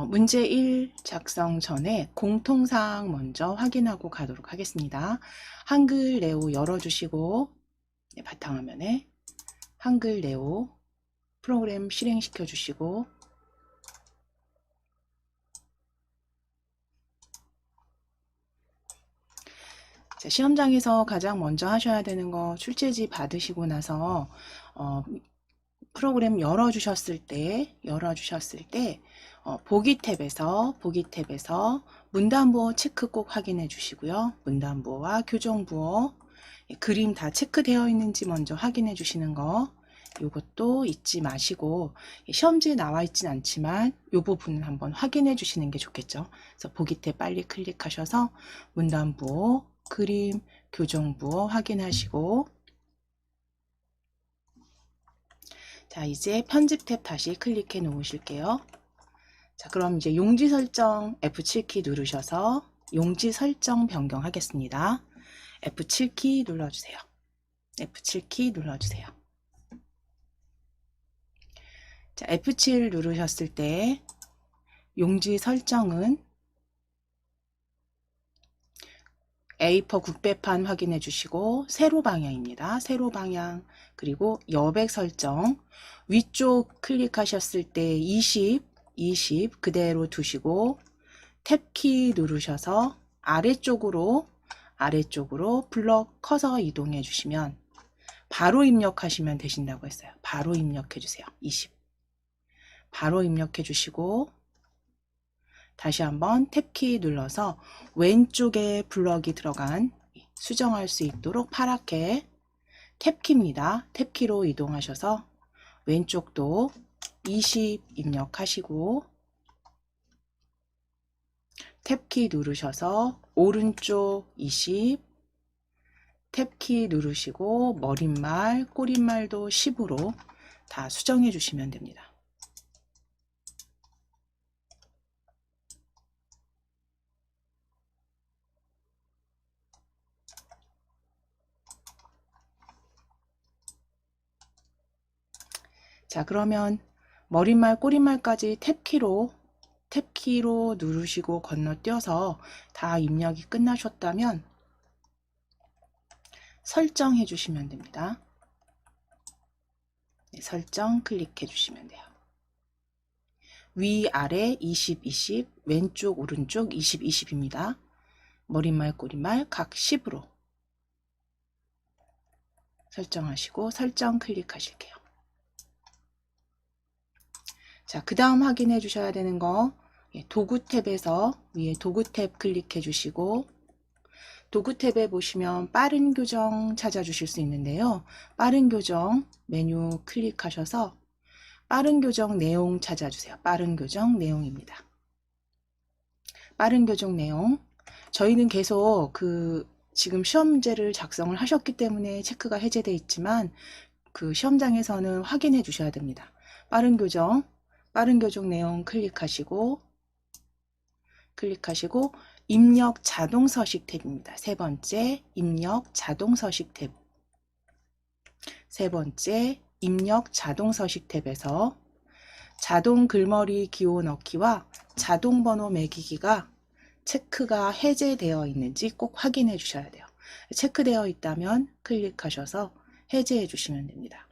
문제 1 작성 전에 공통사항 먼저 확인하고 가도록 하겠습니다. 한글 네오 열어주시고 바탕화면에 한글 네오 프로그램 실행시켜 주시고 자, 시험장에서 가장 먼저 하셔야 되는 거 출제지 받으시고 나서 프로그램 열어주셨을 때 보기 탭에서 문단부호 체크 꼭 확인해 주시고요. 문단부호와 교정부호 그림 다 체크되어 있는지 먼저 확인해 주시는 거 이것도 잊지 마시고 시험지에 나와 있진 않지만 이 부분은 한번 확인해 주시는 게 좋겠죠. 그래서 보기 탭 빨리 클릭하셔서 문단부호, 그림, 교정부호 확인하시고 자, 이제 편집 탭 다시 클릭해 놓으실게요. 자, 그럼 이제 용지 설정 F7키 누르셔서 용지 설정 변경하겠습니다. F7키 눌러주세요. F7키 눌러주세요. 자, F7 누르셨을 때 용지 설정은 A4 국배판 확인해 주시고 세로 방향입니다. 세로 방향 그리고 여백 설정 위쪽 클릭하셨을 때 20 그대로 두시고 탭키 누르셔서 아래쪽으로 블럭 커서 이동해 주시면 바로 입력하시면 되신다고 했어요. 바로 입력해 주세요. 20 바로 입력해 주시고 다시 한번 탭키 눌러서 왼쪽에 블럭이 들어간 수정할 수 있도록 파랗게 탭키입니다. 탭키로 이동하셔서 왼쪽도 20 입력하시고 탭키 누르셔서 오른쪽 20 탭키 누르시고 머릿말, 꼬릿말도 10으로 다 수정해 주시면 됩니다. 자, 그러면 머릿말, 꼬릿말까지 탭키로 누르시고 건너뛰어서 다 입력이 끝나셨다면 설정해 주시면 됩니다. 네, 설정 클릭해 주시면 돼요. 위아래 20, 20, 왼쪽, 오른쪽 20, 20입니다. 머릿말, 꼬릿말 각 10으로 설정하시고 설정 클릭하실게요. 자, 그 다음 확인해 주셔야 되는 거 도구 탭에서 위에 도구 탭 클릭해 주시고 도구 탭에 보시면 빠른 교정 찾아주실 수 있는데요. 빠른 교정 메뉴 클릭하셔서 빠른 교정 내용 찾아주세요. 빠른 교정 내용입니다. 빠른 교정 내용 저희는 계속 지금 시험 문제를 작성을 하셨기 때문에 체크가 해제되어 있지만 그 시험장에서는 확인해 주셔야 됩니다. 빠른 교정 내용 클릭하시고 입력 자동 서식 탭입니다. 세 번째 입력 자동 서식 탭. 세 번째 입력 자동 서식 탭에서 자동 글머리 기호 넣기와 자동 번호 매기기가 체크가 해제되어 있는지 꼭 확인해 주셔야 돼요. 체크되어 있다면 클릭하셔서 해제해 주시면 됩니다.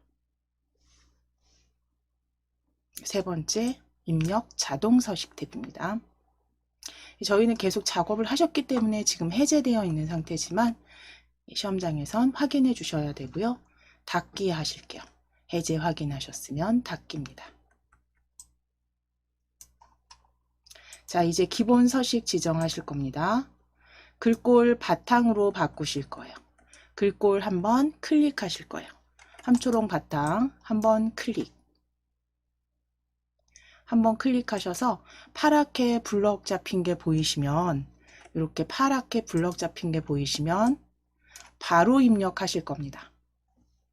세 번째 입력 자동 서식 탭입니다. 저희는 계속 작업을 하셨기 때문에 지금 해제되어 있는 상태지만 시험장에선 확인해 주셔야 되고요. 닫기 하실게요. 해제 확인하셨으면 닫기입니다. 자, 이제 기본 서식 지정하실 겁니다. 글꼴 바탕으로 바꾸실 거예요. 글꼴 한번 클릭하실 거예요. 함초롱 바탕 한번 클릭. 한번 클릭하셔서 파랗게 블럭 잡힌 게 보이시면 이렇게 파랗게 블럭 잡힌 게 보이시면 바로 입력하실 겁니다.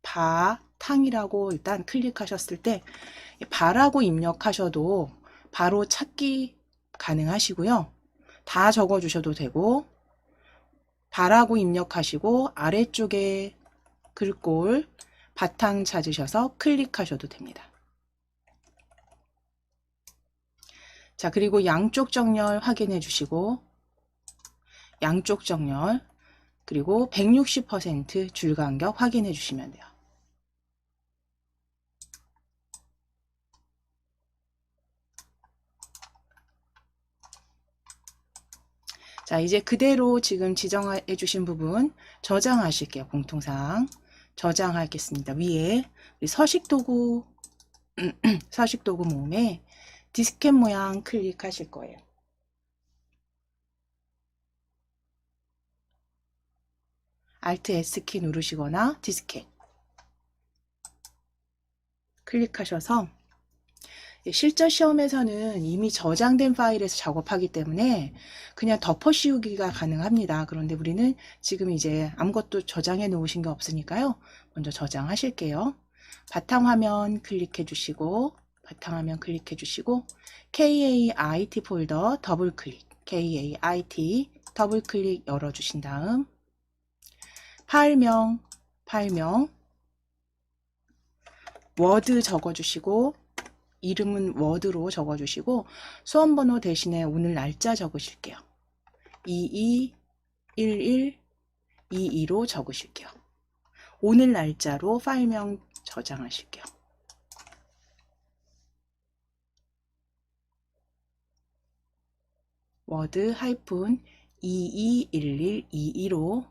바탕이라고 일단 클릭하셨을 때 바라고 입력하셔도 바로 찾기 가능하시고요. 다 적어 주셔도 되고 바라고 입력하시고 아래쪽에 글꼴 바탕 찾으셔서 클릭하셔도 됩니다. 자, 그리고 양쪽 정렬 확인해 주시고, 양쪽 정렬, 그리고 160% 줄간격 확인해 주시면 돼요. 자, 이제 그대로 지금 지정해 주신 부분 저장하실게요. 공통사항 저장하겠습니다. 위에 서식도구 서식도구 모음에 디스켓 모양 클릭하실 거예요. Alt S키 누르시거나 디스켓 클릭하셔서, 실전 시험에서는 이미 저장된 파일에서 작업하기 때문에 그냥 덮어 씌우기가 가능합니다. 그런데 우리는 지금 이제 아무것도 저장해 놓으신 게 없으니까요. 먼저 저장하실게요. 바탕화면 클릭해 주시고, 바탕화면 클릭해 주시고, KAIT 폴더 더블 클릭, KAIT 더블 클릭 열어 주신 다음 파일명 워드 적어 주시고, 이름은 워드로 적어주시고, 수험번호 대신에 오늘 날짜 적으실게요. 221122로 적으실게요. 오늘 날짜로 파일명 저장하실게요. 워드 하이픈 221122로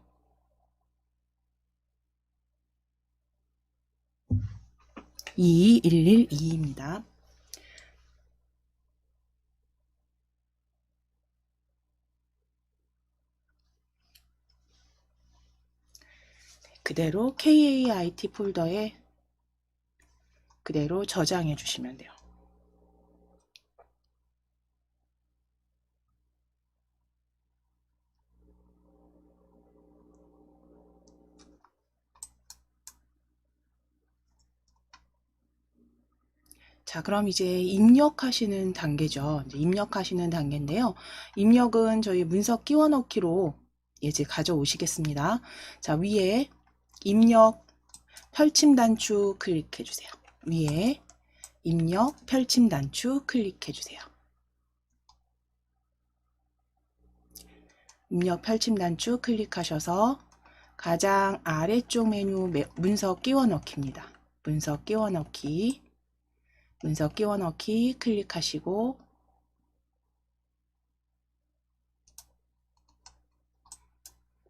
22112입니다. 그대로 KAIT 폴더에 그대로 저장해 주시면 돼요. 자, 그럼 이제 입력하시는 단계죠. 이제 입력하시는 단계인데요. 입력은 저희 문서 끼워 넣기로 이제 가져오시겠습니다. 자, 위에 입력 펼침 단추 클릭해 주세요. 위에 입력 펼침 단추 클릭해 주세요. 입력 펼침 단추 클릭하셔서 가장 아래쪽 메뉴 문서 끼워 넣기입니다. 문서 끼워 넣기 클릭하시고,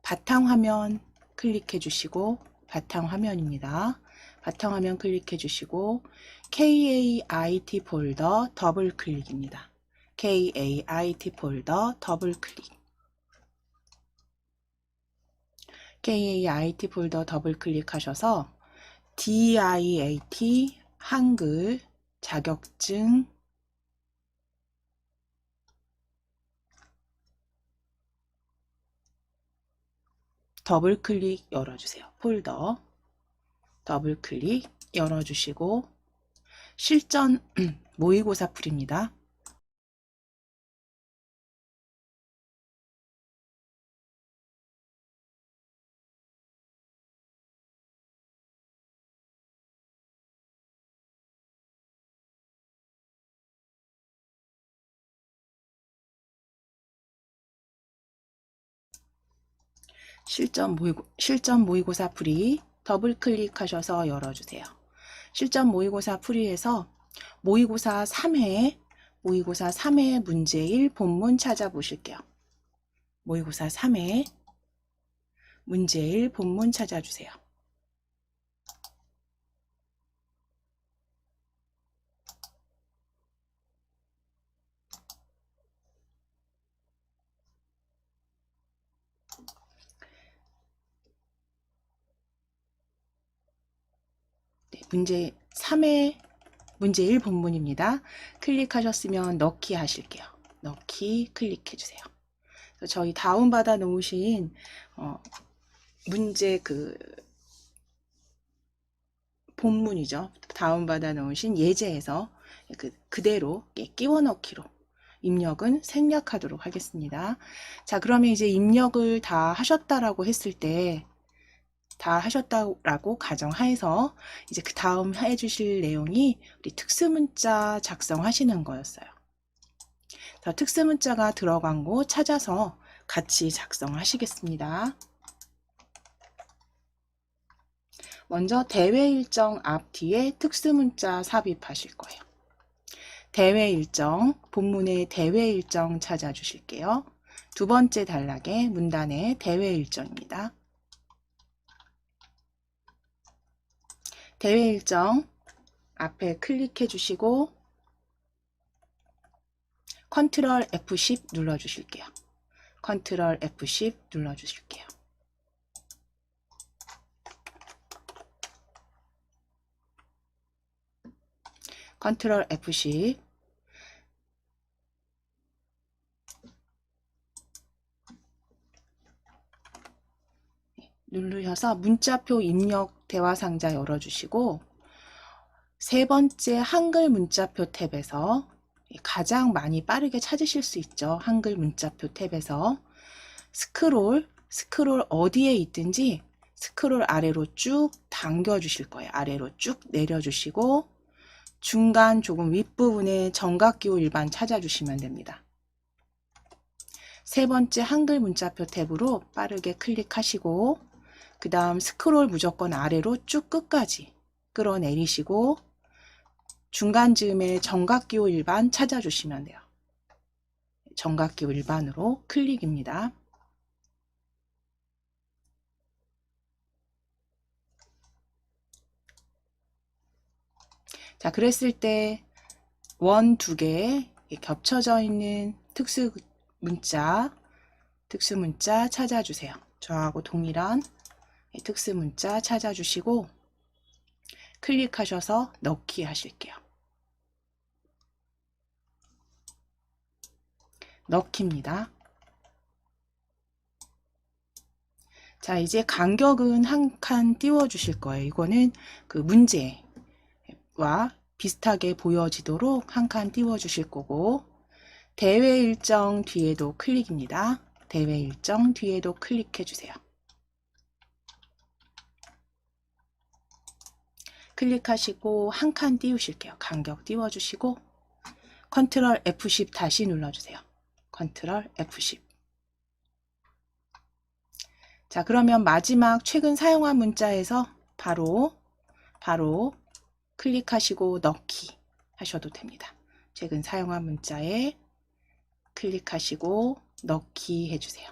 바탕화면 클릭해 주시고, 바탕화면입니다. 바탕화면 클릭해 주시고, KAIT 폴더 더블 클릭입니다. KAIT 폴더 더블 클릭. KAIT 폴더 더블 클릭하셔서 DIAT 한글 자격증 더블 클릭 열어주세요. 폴더 더블 클릭 열어주시고, 실전 모의고사 풀입니다. 실전 모의고사 풀이 더블 클릭하셔서 열어주세요. 실전 모의고사 풀이에서 모의고사 3회 문제 1 본문 찾아보실게요. 모의고사 3회 문제 1 본문 찾아주세요. 네, 문제 3회 문제 1 본문입니다. 클릭하셨으면 넣기 하실게요. 넣기 클릭해 주세요. 저희 다운받아 놓으신 문제 본문이죠. 다운받아 놓으신 예제에서 그대로 끼워 넣기로 입력은 생략하도록 하겠습니다. 자, 그러면 이제 입력을 다 하셨다라고 했을 때, 다 하셨다라고 가정하에서 이제 그 다음 해주실 내용이 우리 특수문자 작성하시는 거였어요. 특수 문자가 들어간 곳 찾아서 같이 작성하시겠습니다. 먼저 대회 일정 앞뒤에 특수 문자 삽입하실 거예요. 대회 일정, 본문의 대회 일정 찾아주실게요. 두 번째 단락에 문단의 대회 일정입니다. 대회 일정 앞에 클릭해 주시고 컨트롤 F10 눌러 주실게요. 컨트롤 F10 눌러 주실게요. 컨트롤 F10 누르셔서 문자표 입력 대화 상자 열어주시고 세 번째 한글 문자표 탭에서 가장 많이 빠르게 찾으실 수 있죠. 한글 문자표 탭에서 스크롤 어디에 있든지 스크롤 아래로 쭉 당겨 주실 거예요. 아래로 쭉 내려주시고 중간 조금 윗부분에 정각기호 일반 찾아주시면 됩니다. 세 번째 한글 문자표 탭으로 빠르게 클릭하시고 그 다음 스크롤 무조건 아래로 쭉 끝까지 끌어내리시고 중간 즈음에 정각기호 일반 찾아주시면 돼요. 정각기호 일반으로 클릭입니다. 자, 그랬을 때 원 두 개 겹쳐져 있는 특수 문자 찾아주세요. 저하고 동일한 특수 문자 찾아주시고 클릭하셔서 넣기 하실게요. 넣기입니다. 자, 이제 간격은 한 칸 띄워 주실 거예요. 이거는 그 문제와 비슷하게 보여지도록 한 칸 띄워 주실 거고 대회 일정 뒤에도 클릭입니다. 대회 일정 뒤에도 클릭해 주세요. 클릭하시고 한 칸 띄우실게요. 간격 띄워주시고 컨트롤 F10 다시 눌러주세요. 컨트롤 F10. 자, 그러면 마지막 최근 사용한 문자에서 바로 클릭하시고 넣기 하셔도 됩니다. 최근 사용한 문자에 클릭하시고 넣기 해주세요.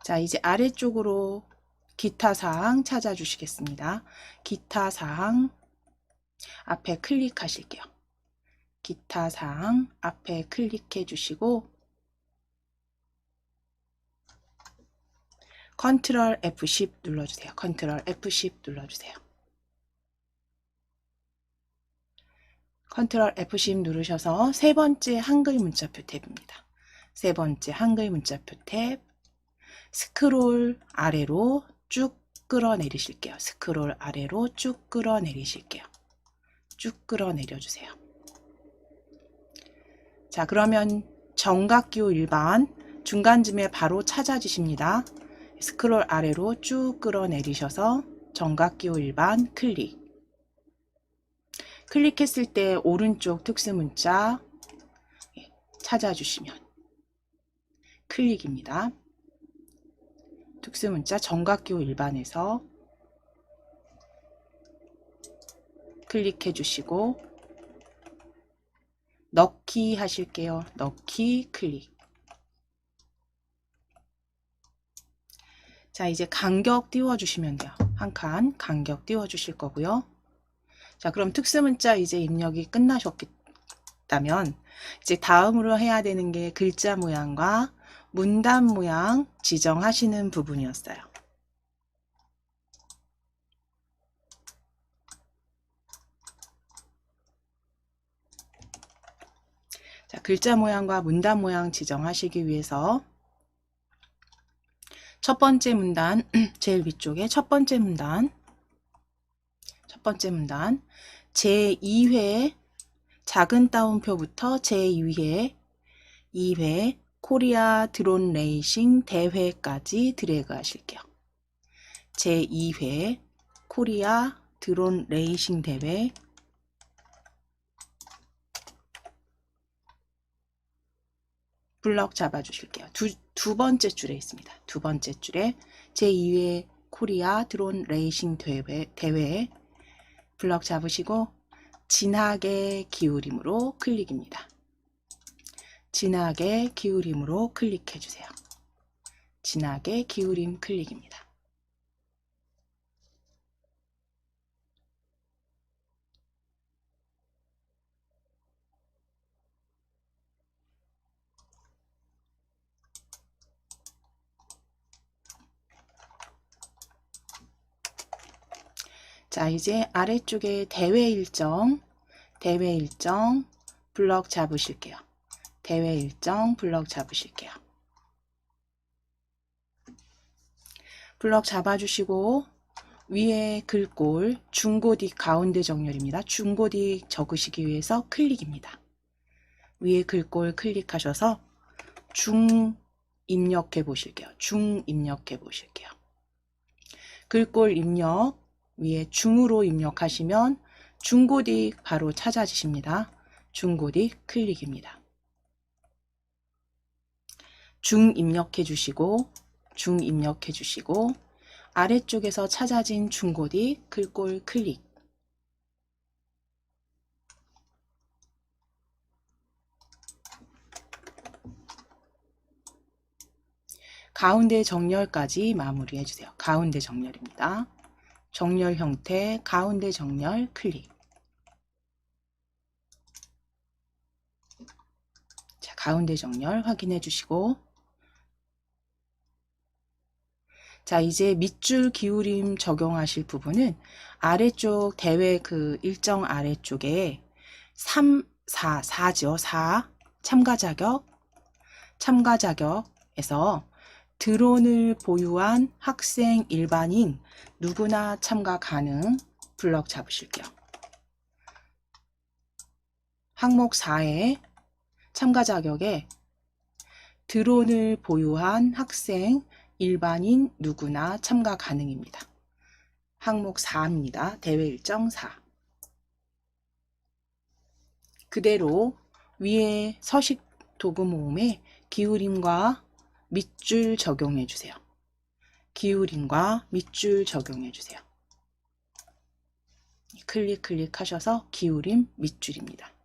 자, 이제 아래쪽으로 기타 사항 찾아주시겠습니다. 기타 사항 앞에 클릭하실게요. 기타 사항 앞에 클릭해 주시고 컨트롤 F10 눌러주세요. 컨트롤 F10 눌러주세요. 컨트롤 F10 누르셔서 세 번째 한글 문자표 탭입니다. 세 번째 한글 문자표 탭 스크롤 아래로 쭉 끌어내리실게요. 스크롤 아래로 쭉 끌어내리실게요. 쭉 끌어내려주세요. 자, 그러면 정각기호 일반 중간쯤에 바로 찾아주십니다. 스크롤 아래로 쭉 끌어내리셔서 정각기호 일반 클릭했을 때 오른쪽 특수문자 찾아주시면 클릭입니다. 특수문자 정각기호 일반에서 클릭해 주시고 넣기 하실게요. 넣기 클릭. 자, 이제 간격 띄워 주시면 돼요. 한 칸 간격 띄워 주실 거고요. 자, 그럼 특수문자 이제 입력이 끝나셨다면 이제 다음으로 해야 되는 게 글자 모양과 문단 모양 지정하시는 부분이었어요. 자, 글자 모양과 문단 모양 지정하시기 위해서 첫 번째 문단, 제일 위쪽에 첫 번째 문단 제2회 작은 따옴표부터 제2회 2회 코리아 드론 레이싱 대회까지 드래그 하실게요. 제2회 코리아 드론 레이싱 대회 블럭 잡아주실게요. 두 번째 줄에 있습니다. 두 번째 줄에 제2회 코리아 드론 레이싱 대회 블럭 잡으시고 진하게 기울임으로 클릭입니다. 진하게 기울임으로 클릭해 주세요. 진하게 기울임 클릭입니다. 자, 이제 아래쪽에 대회 일정 블럭 잡으실게요. 대회 일정 블럭 잡으실게요. 블럭 잡아주시고 위에 글꼴 중고딕 가운데 정렬입니다. 중고딕 적으시기 위해서 클릭입니다. 위에 글꼴 클릭하셔서 중 입력해 보실게요. 중 입력해 보실게요. 글꼴 입력 위에 중으로 입력하시면 중고딕 바로 찾아지십니다. 중고딕 클릭입니다. 중 입력해 주시고 아래쪽에서 찾아진 중고딕 글꼴 클릭. 가운데 정렬까지 마무리해 주세요. 가운데 정렬입니다. 정렬 형태 가운데 정렬 클릭. 자, 가운데 정렬 확인해 주시고 자, 이제 밑줄 기울임 적용하실 부분은 아래쪽 대회 그 일정 아래쪽에 4죠. 4 참가 자격에서 드론을 보유한 학생 일반인 누구나 참가 가능 블럭 잡으실게요. 항목 4에 참가 자격에 드론을 보유한 학생 일반인 누구나 참가 가능입니다. 항목 4입니다. 대회 일정 4. 그대로 위에 서식 도구 모음에 기울임과 밑줄 적용해 주세요. 기울임과 밑줄 적용해 주세요. 클릭하셔서 기울임 밑줄입니다.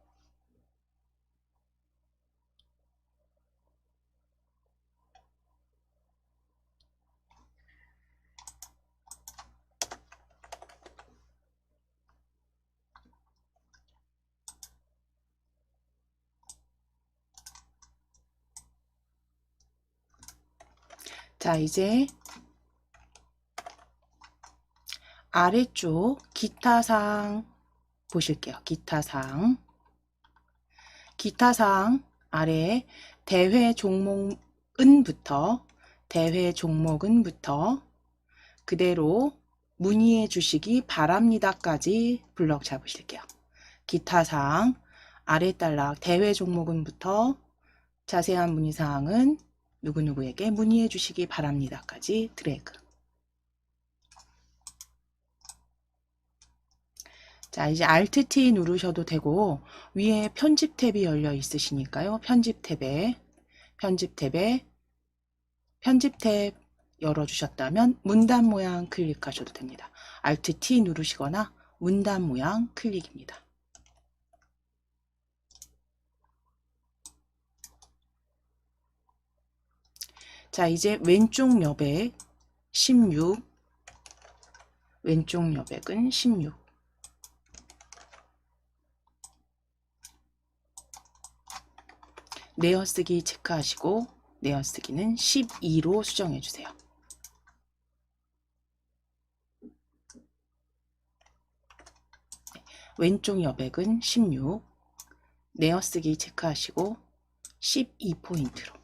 자, 이제 아래쪽 기타사항 보실게요. 기타사항 아래에 대회 종목은부터 그대로 문의해 주시기 바랍니다까지 블럭 잡으실게요. 기타사항 아래 단락 대회 종목은부터 자세한 문의사항은 누구누구에게 문의해 주시기 바랍니다까지 드래그. 자, 이제 Alt T 누르셔도 되고 위에 편집 탭이 열려 있으시니까요. 편집 탭 열어주셨다면 문단 모양 클릭하셔도 됩니다. Alt T 누르시거나 문단 모양 클릭입니다. 자, 이제 왼쪽 여백 16, 왼쪽 여백은 16. 내어쓰기 체크하시고 내어쓰기는 12로 수정해 주세요. 왼쪽 여백은 16, 내어쓰기 체크하시고 12포인트로.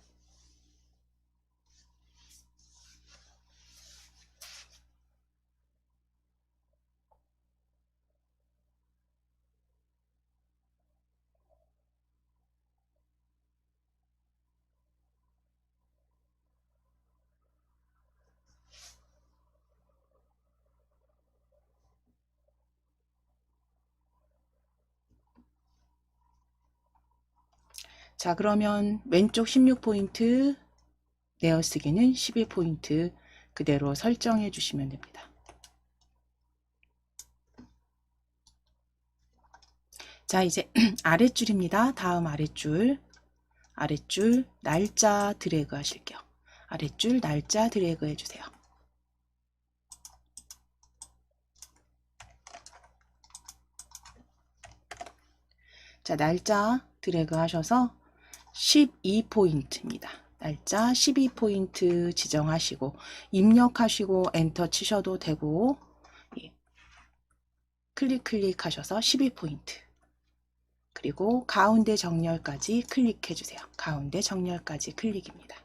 자, 그러면 왼쪽 16포인트, 내어쓰기는 11포인트 그대로 설정해 주시면 됩니다. 자, 이제 아랫줄입니다. 다음 아랫줄 날짜 드래그 하실게요. 아랫줄 날짜 드래그 해주세요. 자, 날짜 드래그 하셔서 12포인트입니다. 날짜 12포인트 지정하시고 입력하시고 엔터 치셔도 되고, 클릭하셔서 12포인트, 그리고 가운데 정렬까지 클릭해 주세요. 가운데 정렬까지 클릭입니다.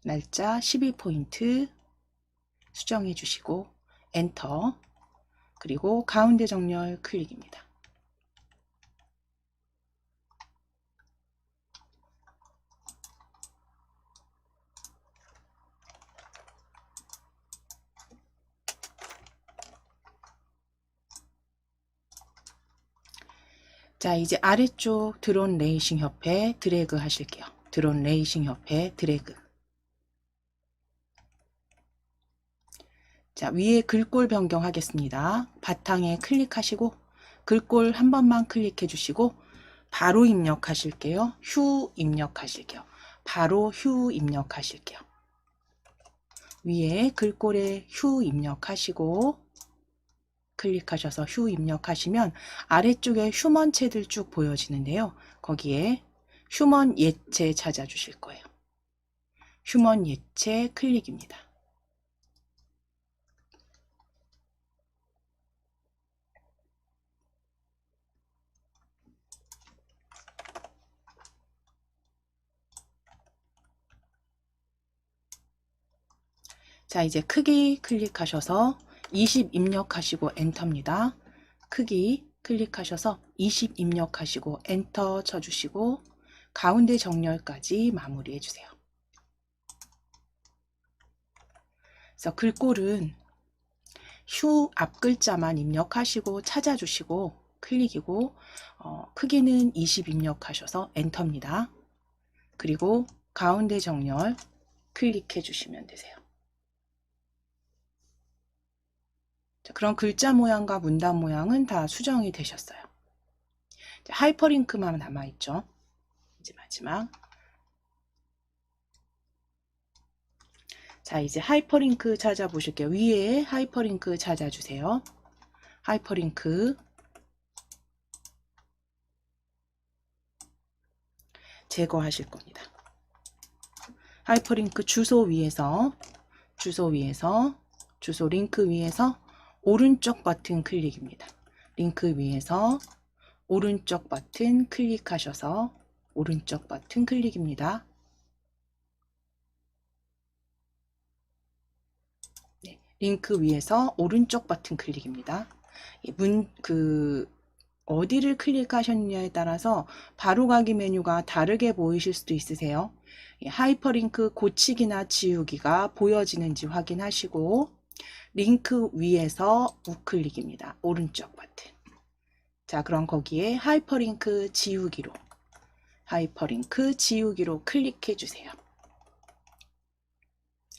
날짜 12포인트 수정해 주시고 엔터, 그리고 가운데 정렬 클릭입니다. 자, 이제 아래쪽 드론 레이싱 협회 드래그 하실게요. 드론 레이싱 협회 드래그. 자, 위에 글꼴 변경하겠습니다. 바탕에 클릭하시고 글꼴 한 번만 클릭해 주시고 바로 입력하실게요. 휴 입력하실게요. 바로 휴 입력하실게요. 위에 글꼴에 휴 입력하시고 클릭하셔서 휴 입력하시면 아래쪽에 휴먼체들 쭉 보여지는데요. 거기에 휴먼 예체 찾아주실 거예요. 휴먼 예체 클릭입니다. 자, 이제 크기 클릭하셔서 20 입력하시고 엔터입니다. 크기 클릭하셔서 20 입력하시고 엔터 쳐주시고 가운데 정렬까지 마무리해 주세요. 그래서 글꼴은 휴 앞 글자만 입력하시고 찾아주시고 클릭이고, 크기는 20 입력하셔서 엔터입니다. 그리고 가운데 정렬 클릭해 주시면 되세요. 자, 그럼 글자 모양과 문단 모양은 다 수정이 되셨어요. 자, 하이퍼링크만 남아있죠. 이제 마지막. 자, 이제 하이퍼링크 찾아보실게요. 위에 하이퍼링크 찾아주세요. 하이퍼링크 제거하실 겁니다. 하이퍼링크 주소 위에서 주소 링크 위에서 오른쪽 버튼 클릭입니다. 링크 위에서 오른쪽 버튼 클릭하셔서 오른쪽 버튼 클릭입니다. 네, 링크 위에서 오른쪽 버튼 클릭입니다. 어디를 클릭하셨느냐에 따라서 바로가기 메뉴가 다르게 보이실 수도 있으세요. 하이퍼링크 고치기나 지우기가 보여지는지 확인하시고 링크 위에서 우클릭입니다. 오른쪽 버튼. 자, 그럼 거기에 하이퍼링크 지우기로 클릭해 주세요.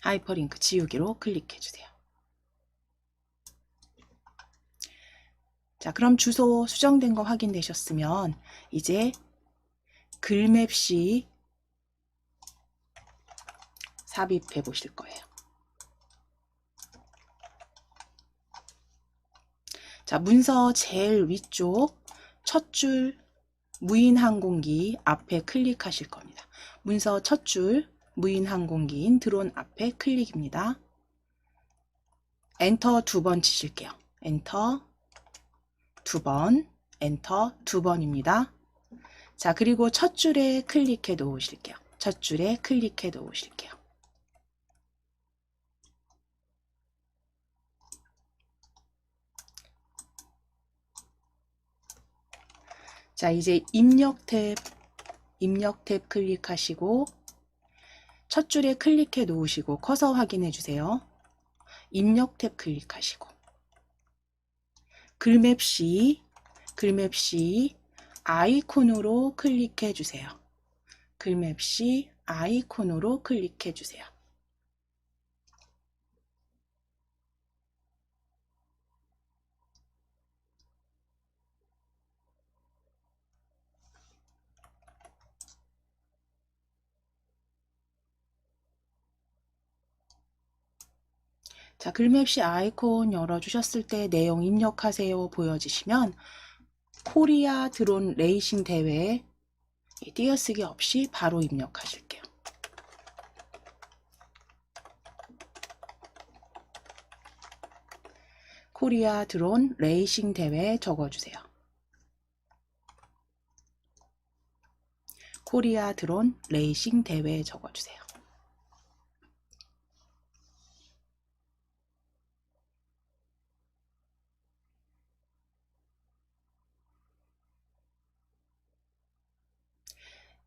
하이퍼링크 지우기로 클릭해 주세요. 자, 그럼 주소 수정된 거 확인되셨으면 이제 글맵시 삽입해 보실 거예요. 자, 문서 제일 위쪽 첫 줄 무인항공기 앞에 클릭하실 겁니다. 문서 첫 줄 무인항공기인 드론 앞에 클릭입니다. 엔터 2번 치실게요. 엔터 2번, 엔터 2번입니다. 자, 그리고 첫 줄에 클릭해 놓으실게요. 첫 줄에 클릭해 놓으실게요. 자, 이제 입력 탭 클릭하시고 첫 줄에 클릭해 놓으시고 커서 확인해 주세요. 입력 탭 클릭하시고 글맵시 아이콘으로 클릭해 주세요. 글맵시 아이콘으로 클릭해 주세요. 자, 글맵시 아이콘 열어주셨을 때 내용 입력하세요 보여지시면 코리아 드론 레이싱 대회에 띄어쓰기 없이 바로 입력하실게요. 코리아 드론 레이싱 대회 적어주세요. 코리아 드론 레이싱 대회 적어주세요.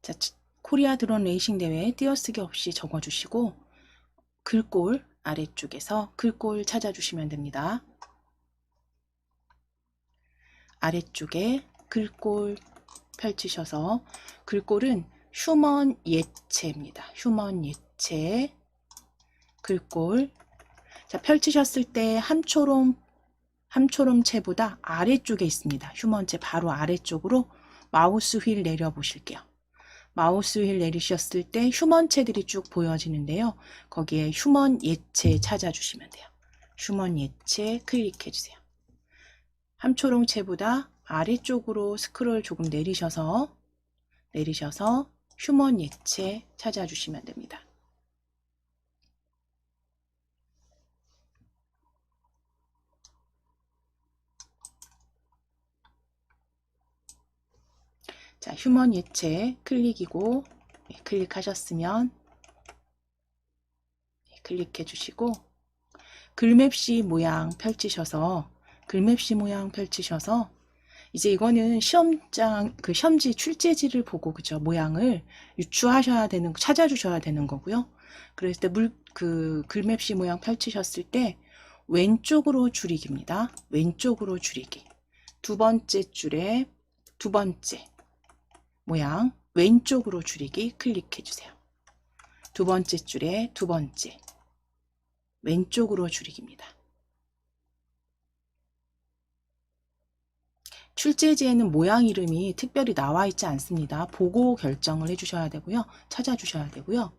자, 코리아 드론 레이싱 대회 띄어쓰기 없이 적어주시고 글꼴 아래쪽에서 글꼴 찾아주시면 됩니다. 아래쪽에 글꼴 펼치셔서 글꼴은 휴먼 예체입니다. 휴먼 예체 글꼴. 자, 펼치셨을 때 함초롬체보다 아래쪽에 있습니다. 휴먼체 바로 아래쪽으로 마우스 휠 내려 보실게요. 마우스 휠 내리셨을 때 휴먼체들이 쭉 보여지는데요. 거기에 휴먼 예체 찾아주시면 돼요. 휴먼 예체 클릭해 주세요. 함초롱체보다 아래쪽으로 스크롤 조금 내리셔서 휴먼 예체 찾아주시면 됩니다. 자, 휴먼 예체 클릭이고 클릭하셨으면 클릭해 주시고 글맵시 모양 펼치셔서 이제 이거는 시험장 시험지 출제지를 보고 그죠 모양을 유추하셔야 되는 찾아주셔야 되는 거고요. 그랬을 때 글맵시 모양 펼치셨을 때 왼쪽으로 줄이기입니다. 왼쪽으로 줄이기. 두 번째 줄에 두 번째 모양 왼쪽으로 줄이기 클릭해 주세요. 두 번째 줄에 두 번째 왼쪽으로 줄이기입니다. 출제지에는 모양 이름이 특별히 나와 있지 않습니다. 보고 결정을 해주셔야 되고요. 찾아주셔야 되고요.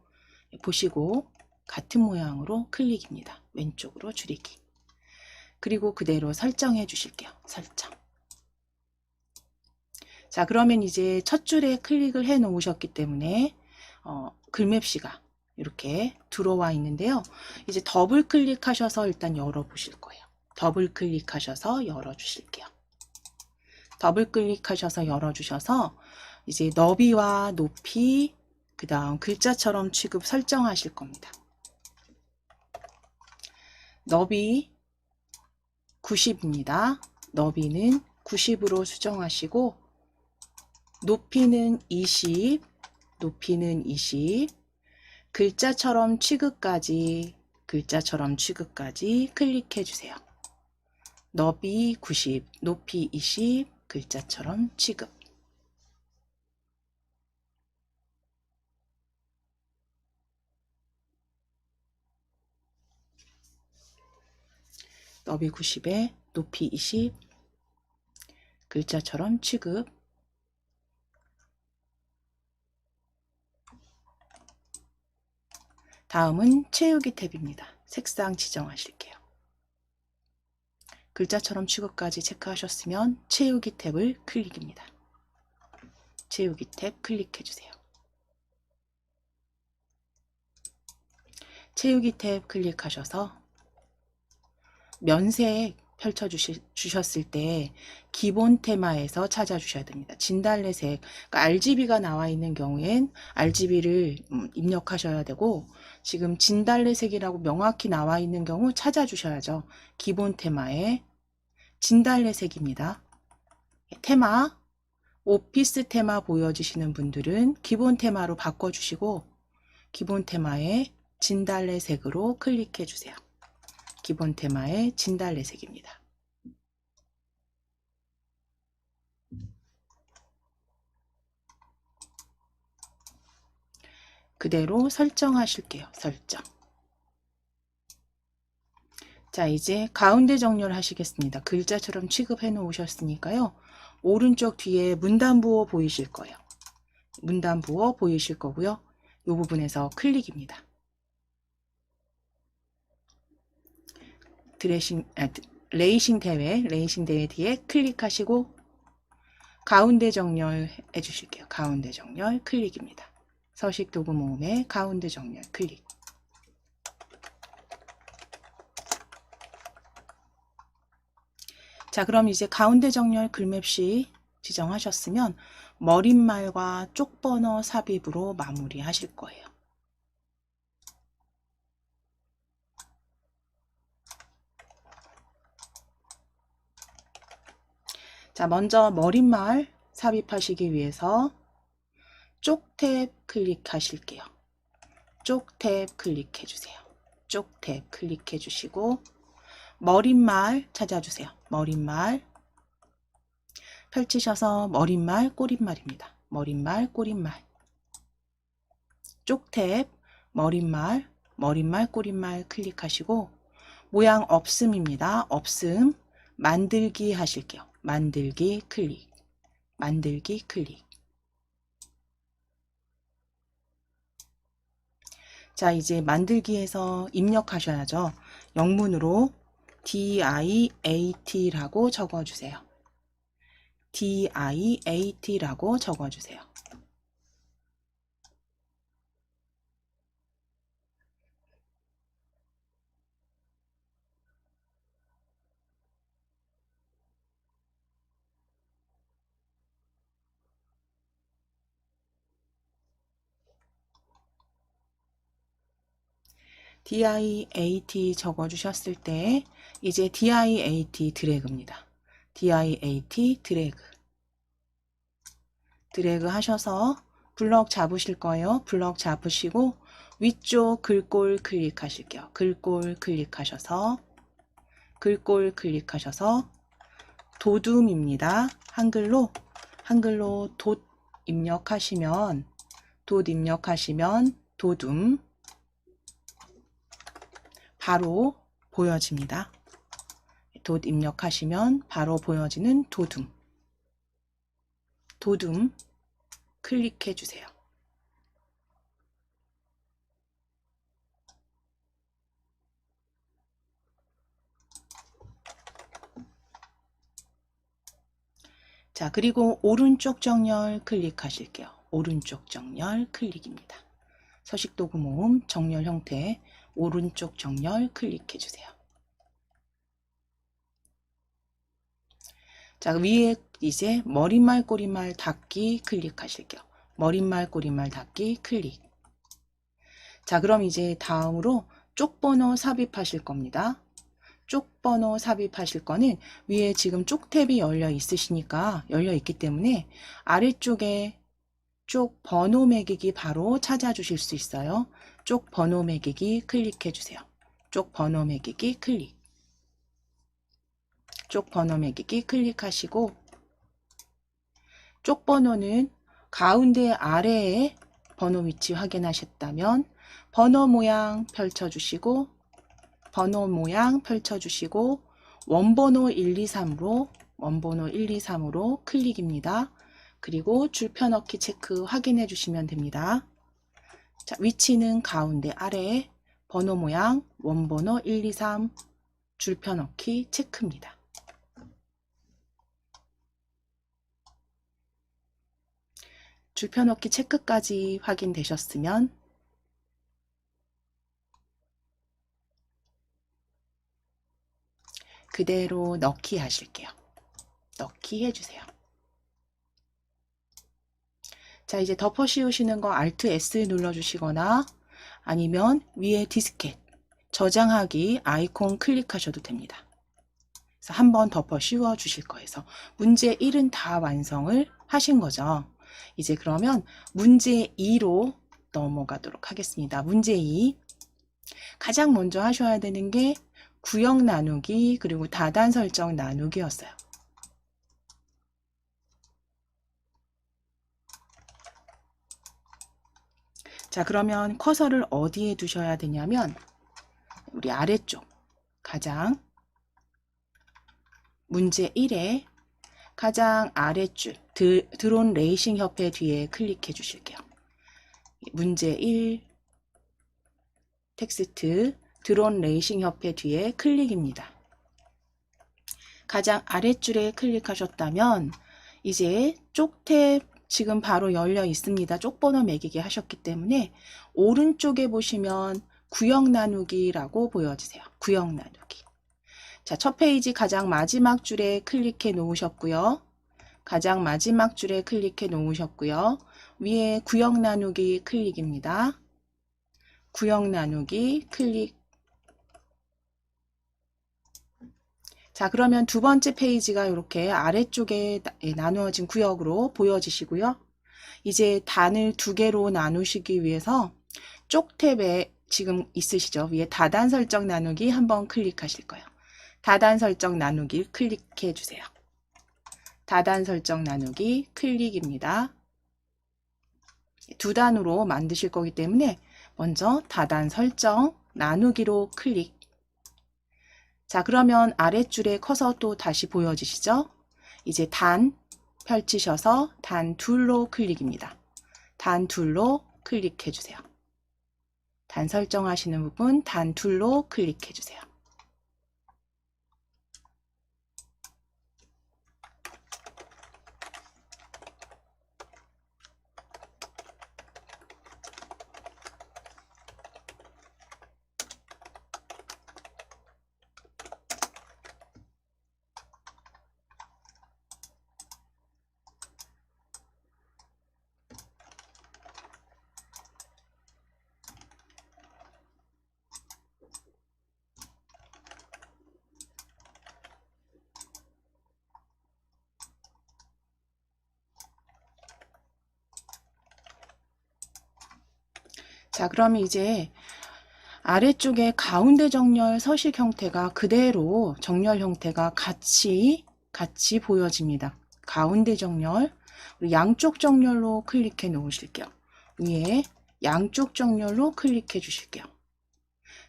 보시고 같은 모양으로 클릭입니다. 왼쪽으로 줄이기. 그리고 그대로 설정해 주실게요. 설정. 자, 그러면 이제 첫 줄에 클릭을 해 놓으셨기 때문에 글맵시가 이렇게 들어와 있는데요. 이제 더블 클릭하셔서 일단 열어 보실 거예요. 더블 클릭하셔서 열어 주실게요. 더블 클릭하셔서 열어주셔서 이제 너비와 높이 그 다음 글자처럼 취급 설정하실 겁니다. 너비 90입니다. 너비는 90으로 수정하시고 높이는 20, 글자처럼 취급까지 클릭해 주세요. 너비 90, 높이 20, 글자처럼 취급. 너비 90에 높이 20, 글자처럼 취급. 다음은 채우기 탭입니다. 색상 지정하실게요. 글자처럼 취급까지 체크하셨으면 채우기 탭을 클릭입니다. 채우기 탭 클릭해 주세요. 채우기 탭 클릭하셔서 면색 펼쳐주셨을 때 기본 테마에서 찾아주셔야 됩니다. 진달래색, 그러니까 RGB가 나와 있는 경우엔 RGB를 입력하셔야 되고 지금 진달래색이라고 명확히 나와 있는 경우 찾아주셔야죠. 기본 테마에 진달래색입니다. 테마, 오피스 테마 보여주시는 분들은 기본 테마로 바꿔주시고 기본 테마에 진달래색으로 클릭해 주세요. 기본 테마의 진달래색입니다. 그대로 설정하실게요. 설정. 자, 이제 가운데 정렬 하시겠습니다. 글자처럼 취급해 놓으셨으니까요. 오른쪽 뒤에 문단부호 보이실 거예요. 문단부호 보이실 거고요. 이 부분에서 클릭입니다. 레이싱 대회 뒤에 클릭하시고 가운데 정렬 해주실게요. 가운데 정렬 클릭입니다. 서식 도구 모음의 가운데 정렬 클릭. 자, 그럼 이제 가운데 정렬 글맵시 지정하셨으면 머릿말과 쪽번호 삽입으로 마무리 하실 거예요. 자, 먼저 머릿말 삽입하시기 위해서 쪽 탭 클릭하실게요. 쪽 탭 클릭해 주세요. 쪽 탭 클릭해 주시고 머릿말 찾아주세요. 머릿말 펼치셔서 머릿말 꼬릿말입니다. 머릿말 꼬릿말. 쪽 탭 머릿말 꼬릿말 클릭하시고 모양 없음입니다. 없음 만들기 하실게요. 만들기 클릭. 만들기 클릭. 자, 이제 만들기에서 입력하셔야죠. 영문으로 DIAT라고 적어주세요. DIAT라고 적어주세요. DIAT 적어주셨을 때 이제 DIAT 드래그입니다. DIAT 드래그. 드래그 하셔서 블럭 잡으실 거예요. 블럭 잡으시고 위쪽 글꼴 클릭하실게요. 글꼴 클릭하셔서 도둠입니다. 한글로 돛 입력하시면 도둠 바로 보여집니다. 돛 입력하시면 바로 보여지는 도둠 클릭해 주세요. 자, 그리고 오른쪽 정렬 클릭하실게요. 오른쪽 정렬 클릭입니다. 서식도구 모음 정렬 형태 오른쪽 정렬 클릭해 주세요. 자, 위에 이제 머릿말 꼬릿말 닫기 클릭하실게요. 머릿말 꼬릿말 닫기 클릭. 자, 그럼 이제 다음으로 쪽번호 삽입하실 겁니다. 쪽번호 삽입하실 거는 위에 지금 쪽 탭이 열려 있기 때문에 아래쪽에 쪽 번호 매기기 바로 찾아주실 수 있어요. 쪽 번호 매기기 클릭해 주세요. 쪽 번호 매기기 클릭. 쪽 번호 매기기 클릭하시고 쪽 번호는 가운데 아래에 번호 위치 확인하셨다면 번호 모양 펼쳐주시고 원번호 123으로 클릭입니다. 그리고 줄펴넣기 체크 확인해 주시면 됩니다. 자, 위치는 가운데 아래에 번호 모양 원번호 123 줄펴넣기 체크입니다. 줄펴넣기 체크까지 확인되셨으면 그대로 넣기 하실게요. 넣기 해주세요. 자, 이제 덮어 씌우시는 거 Alt S 눌러주시거나 아니면 위에 디스켓 저장하기 아이콘 클릭하셔도 됩니다. 그래서 한번 덮어 씌워 주실 거예요. 문제 1은 다 완성을 하신 거죠. 이제 그러면 문제 2로 넘어가도록 하겠습니다. 문제 2. 가장 먼저 하셔야 되는 게 구역 나누기 그리고 다단 설정 나누기였어요. 자, 그러면 커서를 어디에 두셔야 되냐면 우리 아래쪽 가장 문제 1에 가장 아래줄 드론 레이싱 협회 뒤에 클릭해 주실게요. 문제 1 텍스트 드론 레이싱 협회 뒤에 클릭입니다. 가장 아랫줄에 클릭하셨다면 이제 쪽탭 지금 바로 열려 있습니다. 쪽번호 매기기 하셨기 때문에 오른쪽에 보시면 구역 나누기라고 보여지세요. 구역 나누기. 자, 첫 페이지 가장 마지막 줄에 클릭해 놓으셨고요. 가장 마지막 줄에 클릭해 놓으셨고요. 위에 구역 나누기 클릭입니다. 구역 나누기 클릭. 자, 그러면 두 번째 페이지가 이렇게 아래쪽에 나누어진 구역으로 보여지시고요. 이제 단을 두 개로 나누시기 위해서 쪽탭에 지금 있으시죠? 위에 다단 설정 나누기 한번 클릭하실 거예요. 다단 설정 나누기 클릭해 주세요. 다단 설정 나누기 클릭입니다. 두 단으로 만드실 거기 때문에 먼저 다단 설정 나누기로 클릭. 자, 그러면 아랫줄에 커서 또 다시 보여지시죠? 이제 단 펼치셔서 단 둘로 클릭입니다. 단 둘로 클릭해 주세요. 단 설정하시는 부분 단 둘로 클릭해 주세요. 자, 그러면 이제 아래쪽에 가운데 정렬 서식 형태가 그대로 정렬 형태가 같이 보여집니다. 가운데 정렬, 양쪽 정렬로 클릭해 놓으실게요. 위에 양쪽 정렬로 클릭해 주실게요.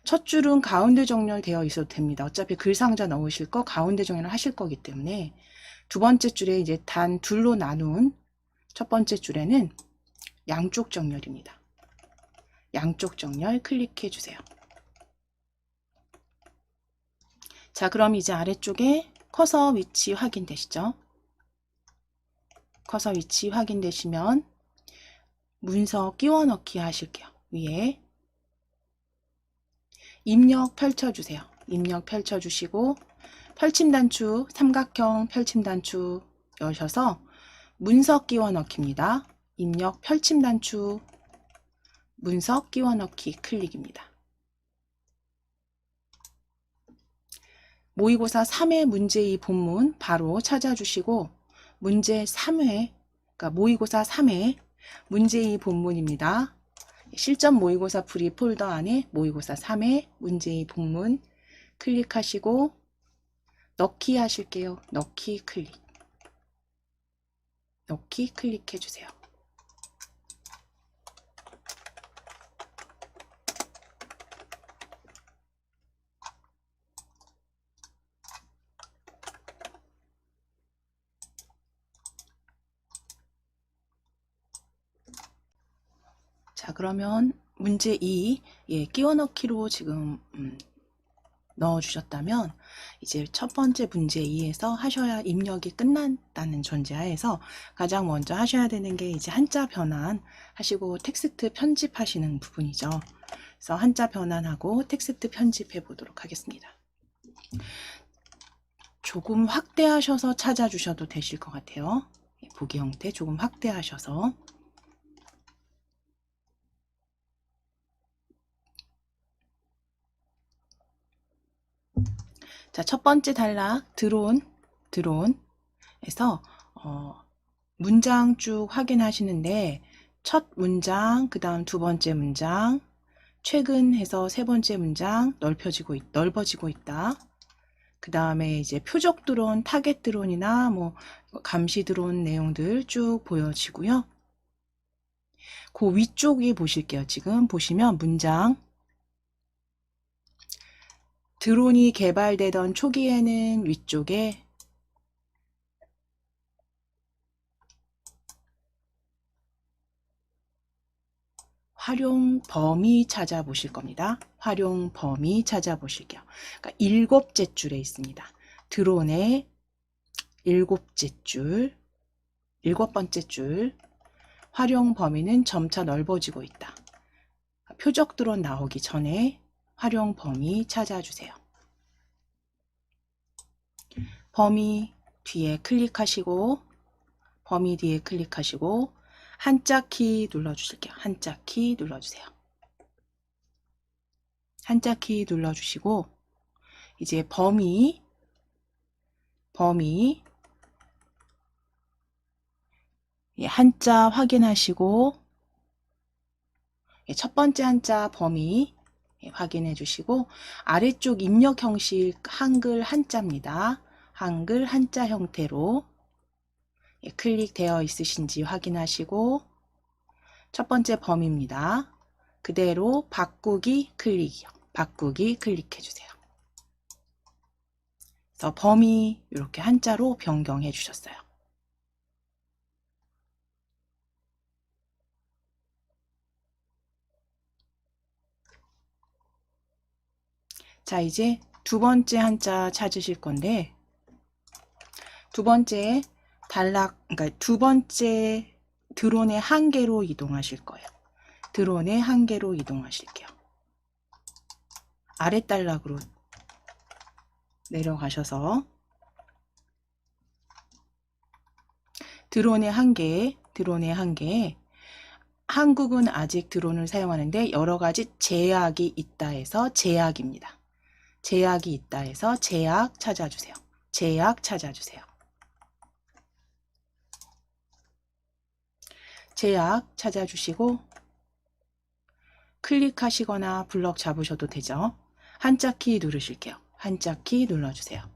첫 줄은 가운데 정렬 되어 있어도 됩니다. 어차피 글상자 넣으실 거 가운데 정렬을 하실 거기 때문에 두 번째 줄에 이제 단 둘로 나눈 첫 번째 줄에는 양쪽 정렬입니다. 양쪽 정렬 클릭해 주세요. 자, 그럼 이제 아래쪽에 커서 위치 확인되시죠? 커서 위치 확인되시면 문서 끼워 넣기 하실게요. 위에 입력 펼쳐주세요. 입력 펼쳐주시고 펼침 단추, 삼각형 펼침 단추 여셔서 문서 끼워 넣기입니다. 입력 펼침 단추, 문서 끼워 넣기 클릭입니다. 모의고사 3회 문제 2 본문 바로 찾아주시고 문제 3회, 그러니까 모의고사 3회 문제 2 본문입니다. 실전 모의고사 프리 폴더 안에 모의고사 3회 문제 2 본문 클릭하시고 넣기 하실게요. 넣기 클릭. 넣기 클릭해 주세요. 자, 그러면 문제 2 끼워 넣기로 지금 넣어 주셨다면 이제 첫 번째 문제 2에서 하셔야 입력이 끝난다는 전제하에서 가장 먼저 하셔야 되는 게 이제 한자 변환 하시고 텍스트 편집하시는 부분이죠. 그래서 한자 변환하고 텍스트 편집해 보도록 하겠습니다. 조금 확대하셔서 찾아주셔도 되실 것 같아요. 보기 형태 조금 확대하셔서. 자, 첫 번째 단락 드론에서 문장 쭉 확인하시는데 첫 문장, 그 다음 두 번째 문장, 최근 해서 세 번째 문장 넓어지고 있다. 그 다음에 이제 표적 드론, 타겟 드론이나 뭐 감시 드론 내용들 쭉 보여지고요. 그 위쪽에 보실게요. 지금 보시면 문장 드론이 개발되던 초기에는 위쪽에 활용 범위 찾아보실 겁니다. 활용 범위 찾아보실게요. 그러니까 7째 줄에 있습니다. 드론의 7째 줄, 7번째 줄, 활용 범위는 점차 넓어지고 있다. 표적 드론 나오기 전에 활용 범위 찾아주세요. 범위 뒤에 클릭하시고, 범위 뒤에 클릭하시고, 한자 키 눌러주실게요. 한자 키 눌러주세요. 한자 키 눌러주시고, 이제 범위 한자 확인하시고, 첫 번째 한자 범위 확인해 주시고, 아래쪽 입력 형식 한글 한자입니다. 한글 한자 형태로 클릭되어 있으신지 확인하시고, 첫 번째 범위입니다. 그대로 바꾸기 클릭이요. 바꾸기 클릭해 주세요. 그래서 범위 이렇게 한자로 변경해 주셨어요. 자, 이제 두 번째 한자 찾으실 건데, 두 번째 그러니까 두 번째 드론의 한 개로 이동하실 거예요. 드론의 한 개로 이동하실게요. 아래 단락으로 내려가셔서 드론의 한 개, 한국은 아직 드론을 사용하는데 여러 가지 제약이 있다 해서 제약입니다. 제약이 있다 해서 제약 찾아주세요. 제약 찾아주세요. 제약 찾아주시고 클릭하시거나 블럭 잡으셔도 되죠. 한자 키 누르실게요. 한자 키 눌러주세요.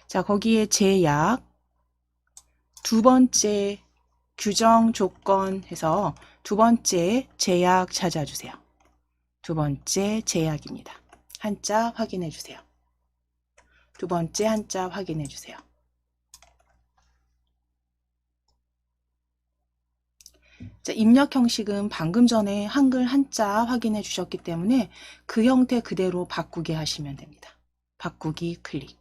자, 거기에 제약 두 번째 규정 조건 해서 두 번째 제약 찾아주세요. 두 번째 제약입니다. 한자 확인해 주세요. 두 번째 한자 확인해 주세요. 자, 입력 형식은 방금 전에 한글 한자 확인해 주셨기 때문에 그 형태 그대로 바꾸게 하시면 됩니다. 바꾸기 클릭.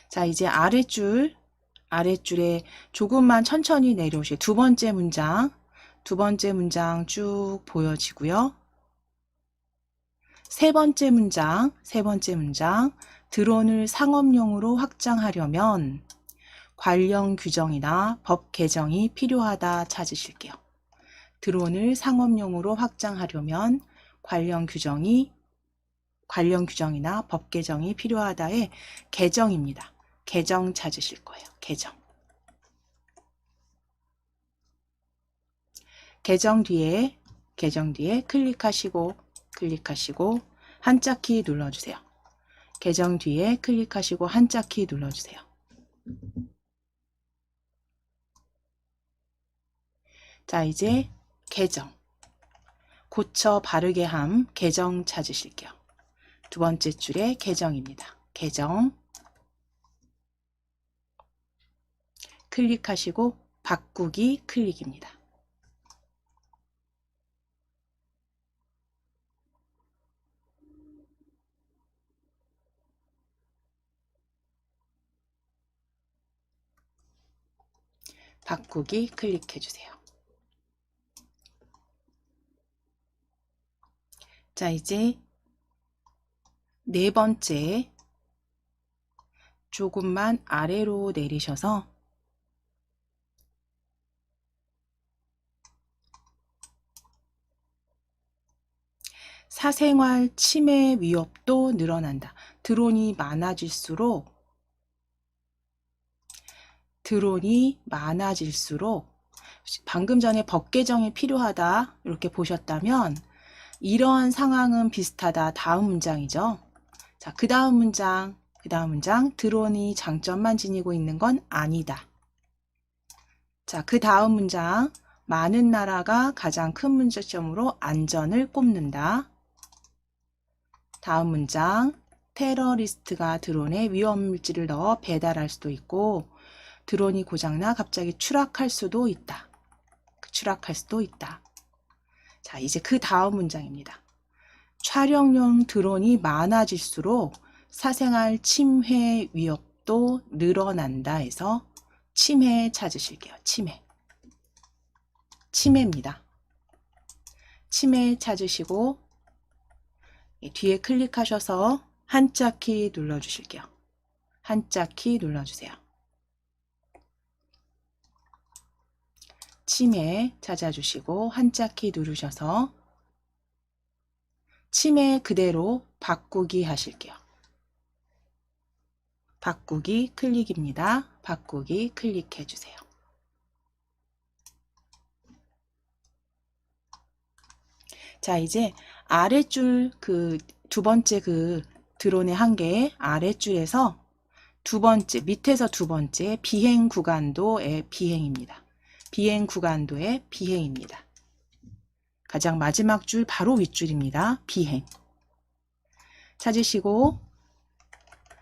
자, 이제 아랫줄에 조금만 천천히 내려오시고 두 번째 문장 쭉 보여지고요. 세 번째 문장 드론을 상업용으로 확장하려면 관련 규정이나 법 개정이 필요하다 찾으실게요. 드론을 상업용으로 확장하려면 관련 규정이나 법 개정이 필요하다의 개정입니다. 개정 찾으실 거예요. 개정 뒤에 클릭하시고 한자 키 눌러주세요. 개정 뒤에 클릭하시고 한자 키 눌러주세요. 자, 이제 개정 고쳐 바르게 함 개정 찾으실게요. 두 번째 줄에 개정입니다. 개정 클릭하시고 바꾸기 클릭입니다. 바꾸기 클릭해 주세요. 자, 이제 네 번째 조금만 아래로 내리셔서 사생활 침해 위협도 늘어난다. 드론이 많아질수록 방금 전에 법 개정이 필요하다 이렇게 보셨다면 이러한 상황은 비슷하다. 다음 문장이죠. 자, 그 다음 문장. 드론이 장점만 지니고 있는 건 아니다. 자, 그 다음 문장. 많은 나라가 가장 큰 문제점으로 안전을 꼽는다. 다음 문장. 테러리스트가 드론에 위험물질을 넣어 배달할 수도 있고 드론이 고장나 갑자기 추락할 수도 있다. 자, 이제 그 다음 문장입니다. 촬영용 드론이 많아질수록 사생활 침해 위협도 늘어난다 해서 침해 찾으실게요. 침해입니다. 침해 찾으시고 뒤에 클릭하셔서 한자키 눌러주실게요. 한자키 눌러주세요. 침해 찾아주시고 한자키 누르셔서 침해 그대로 바꾸기 하실게요. 바꾸기 클릭입니다. 바꾸기 클릭해 주세요. 자, 이제 아랫줄 두 번째 드론의 한계 아랫줄에서 두 번째 밑에서 두 번째 비행 구간도의 비행입니다. 비행 구간도의 비행입니다. 가장 마지막 줄 바로 윗줄입니다. 비행. 찾으시고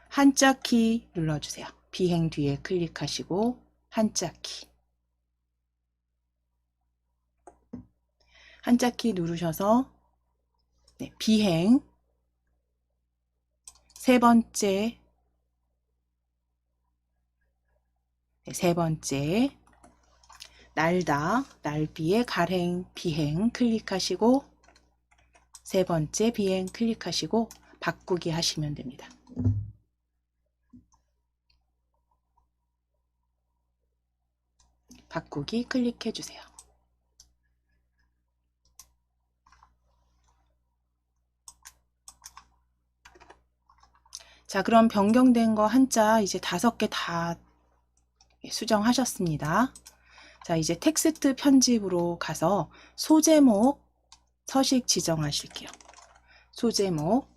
한자키 눌러주세요. 비행 뒤에 클릭하시고 한자키. 한자키 누르셔서 비행 세 번째 날다, 날비의 가행, 비행 클릭하시고 세 번째 비행 클릭하시고 바꾸기 하시면 됩니다. 바꾸기 클릭해 주세요. 자, 그럼 변경된 거 한자 이제 5개 다 수정하셨습니다. 자, 이제 텍스트 편집으로 가서 소제목, 서식 지정하실게요. 소제목.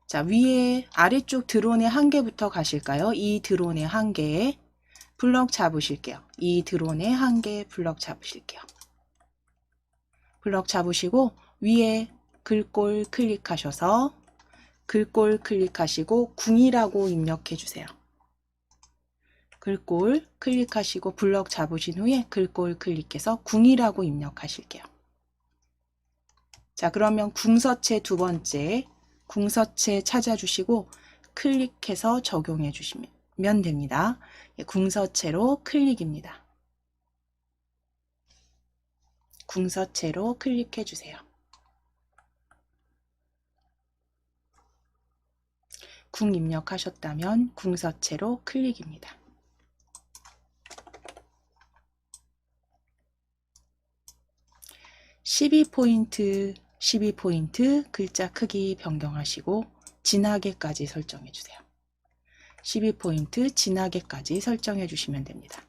자, 위에 아래쪽 드론의 한계부터 가실까요? 이 드론의 한계에 블럭 잡으실게요. 이 드론의 한계 블럭 잡으실게요. 블럭 잡으시고 위에 글꼴 클릭하셔서 글꼴 클릭하시고 궁이라고 입력해 주세요. 글꼴 클릭하시고 블럭 잡으신 후에 글꼴 클릭해서 궁이라고 입력하실게요. 자, 그러면 궁서체 두 번째 궁서체 찾아주시고 클릭해서 적용해 주시면 됩니다. 궁서체로 클릭입니다. 궁서체로 클릭해 주세요. 궁 입력하셨다면 궁서체로 클릭입니다. (12포인트) 글자 크기 변경하시고 진하게까지 설정해 주세요. 12포인트 진하게까지 설정해 주시면 됩니다.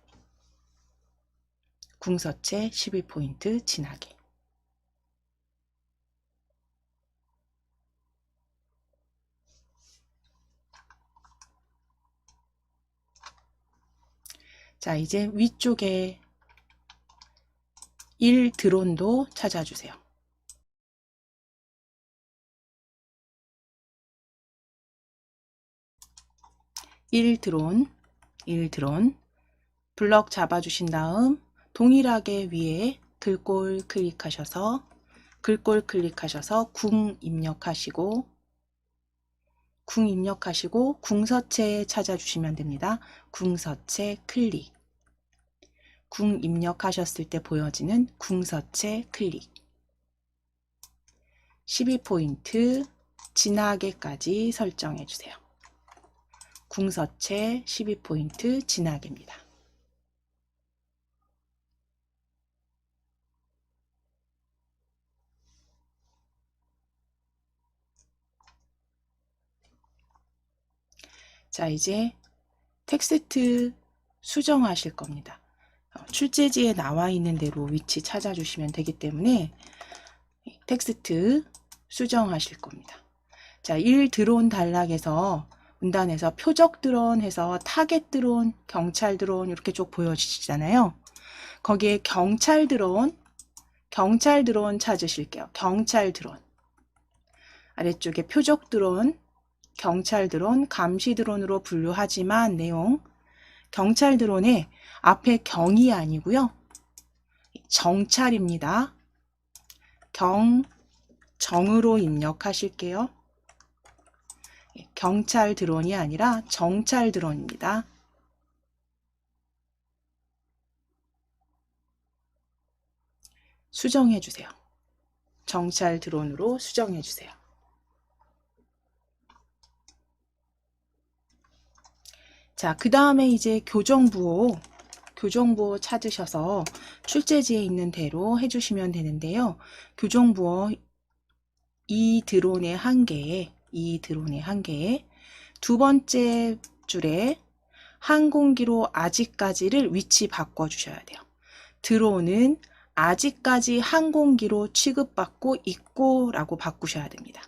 궁서체 12포인트 진하게. 자, 이제 위쪽에 1 드론도 찾아주세요. (1 드론) 블럭 잡아주신 다음 동일하게 위에 글꼴 클릭하셔서 궁 입력하시고 궁서체 찾아주시면 됩니다. 궁서체 클릭. 궁 입력하셨을 때 보여지는 궁서체 클릭. 12포인트 진하게까지 설정해 주세요. 궁서체 12포인트 진하게입니다. 자, 이제 텍스트 수정하실 겁니다. 출제지에 나와 있는 대로 위치 찾아주시면 되기 때문에 텍스트 수정하실 겁니다. 자, 1 드론 단락에서 문단에서 표적 드론 해서 타겟 드론, 경찰 드론 이렇게 쭉 보여지잖아요. 거기에 경찰 드론 찾으실게요. 경찰 드론. 아래쪽에 표적 드론, 경찰 드론, 감시 드론으로 분류하지만 내용 경찰 드론의 앞에 경이 아니고요. 정찰입니다. 정으로 입력하실게요. 경찰 드론이 아니라 정찰 드론입니다. 수정해 주세요. 정찰 드론으로 수정해 주세요. 자, 그 다음에 이제 교정부호 찾으셔서 출제지에 있는 대로 해주시면 되는데요. 교정부호 이 드론의 한 개에 두 번째 줄에 항공기로 아직까지를 위치 바꿔주셔야 돼요. 드론은 아직까지 항공기로 취급받고 있고 라고 바꾸셔야 됩니다.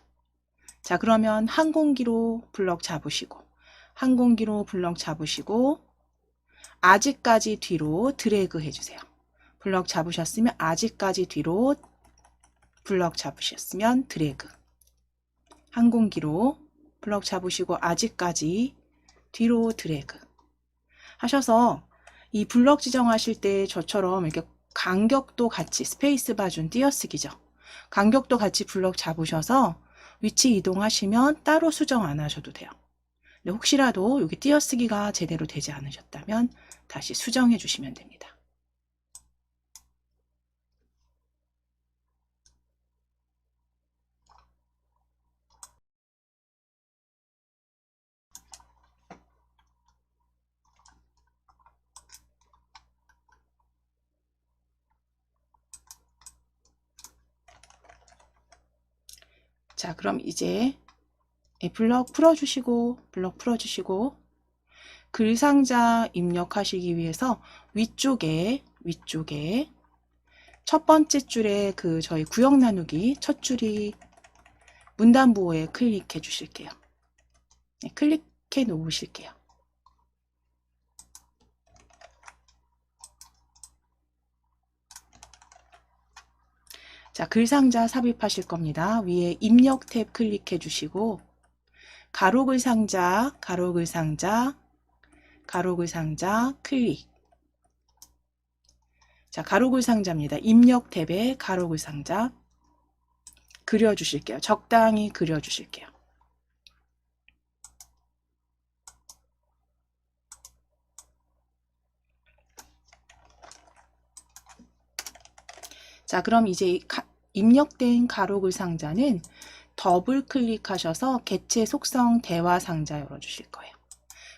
자, 그러면 항공기로 블럭 잡으시고 아직까지 뒤로 드래그 해주세요. 블럭 잡으셨으면 아직까지 뒤로 블럭 잡으셨으면 드래그. 항공기로 블럭 잡으시고 아직까지 뒤로 드래그 하셔서 이 블럭 지정하실 때 저처럼 이렇게 간격도 같이 스페이스바 준 띄어쓰기죠. 간격도 같이 블럭 잡으셔서 위치 이동하시면 따로 수정 안 하셔도 돼요. 근데 혹시라도 여기 띄어쓰기가 제대로 되지 않으셨다면 다시 수정해 주시면 됩니다. 자, 그럼 이제 블럭 풀어주시고 글상자 입력하시기 위해서 위쪽에 첫 번째 줄에 저희 구역 나누기 첫 줄이 문단부호에 클릭해 주실게요. 네, 클릭해 놓으실게요. 자, 글상자 삽입하실 겁니다. 위에 입력 탭 클릭해 주시고 가로글상자 클릭. 자, 가로글상자입니다. 입력 탭에 가로글상자 그려주실게요. 적당히 그려주실게요. 자, 그럼 이제 입력된 가로글상자는 더블 클릭하셔서 개체 속성 대화 상자 열어주실 거예요.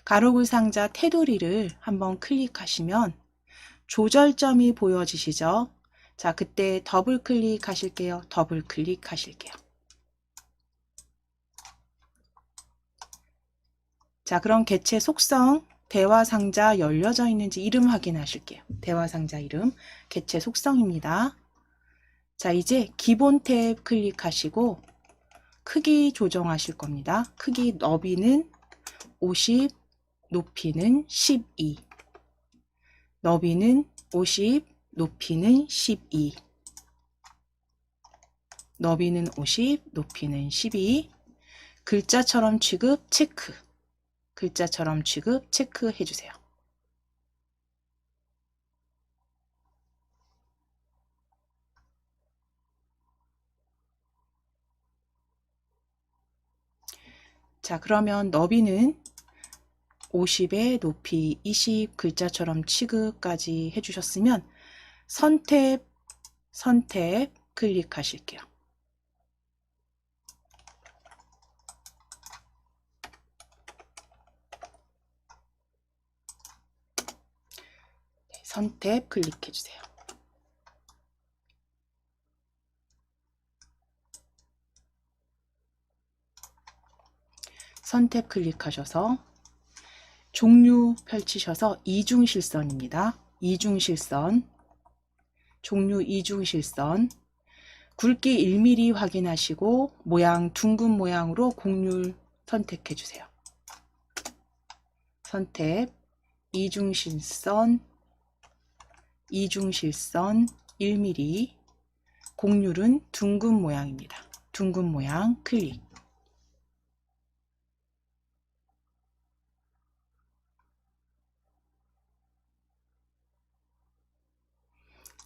가로글상자 테두리를 한번 클릭하시면 조절점이 보여지시죠? 자, 그때 더블 클릭하실게요. 자, 그럼 개체 속성 대화 상자 열려져 있는지 이름 확인하실게요. 대화 상자 이름 개체 속성입니다. 자, 이제 기본 탭 클릭하시고 크기 조정하실 겁니다. 크기 너비는 50, 높이는 12. 너비는 50, 높이는 12. 너비는 50, 높이는 12. 글자처럼 취급 체크. 글자처럼 취급 체크해 주세요. 자, 그러면 너비는 50에 높이 20 글자처럼 취급까지 해주셨으면 선택 클릭하실게요. 네, 선택 클릭해주세요. 선택 클릭하셔서 종류 펼치셔서 이중실선입니다. 이중실선, 종류 이중실선, 굵기 1mm 확인하시고 모양 둥근 모양으로 곡률 선택해 주세요. 선택, 이중실선 1mm, 곡률은 둥근 모양입니다. 둥근 모양 클릭.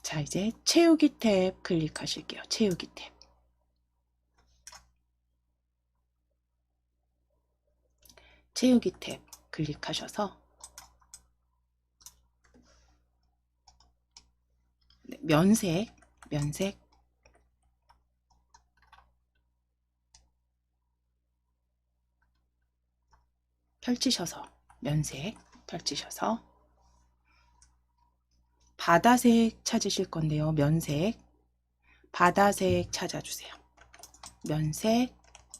자, 이제 채우기 탭 클릭하실게요. 채우기 탭. 채우기 탭 클릭하셔서 면색 펼치셔서 면색 펼치셔서 바다색 찾으실 건데요. 면색 바다색 찾아주세요. 면색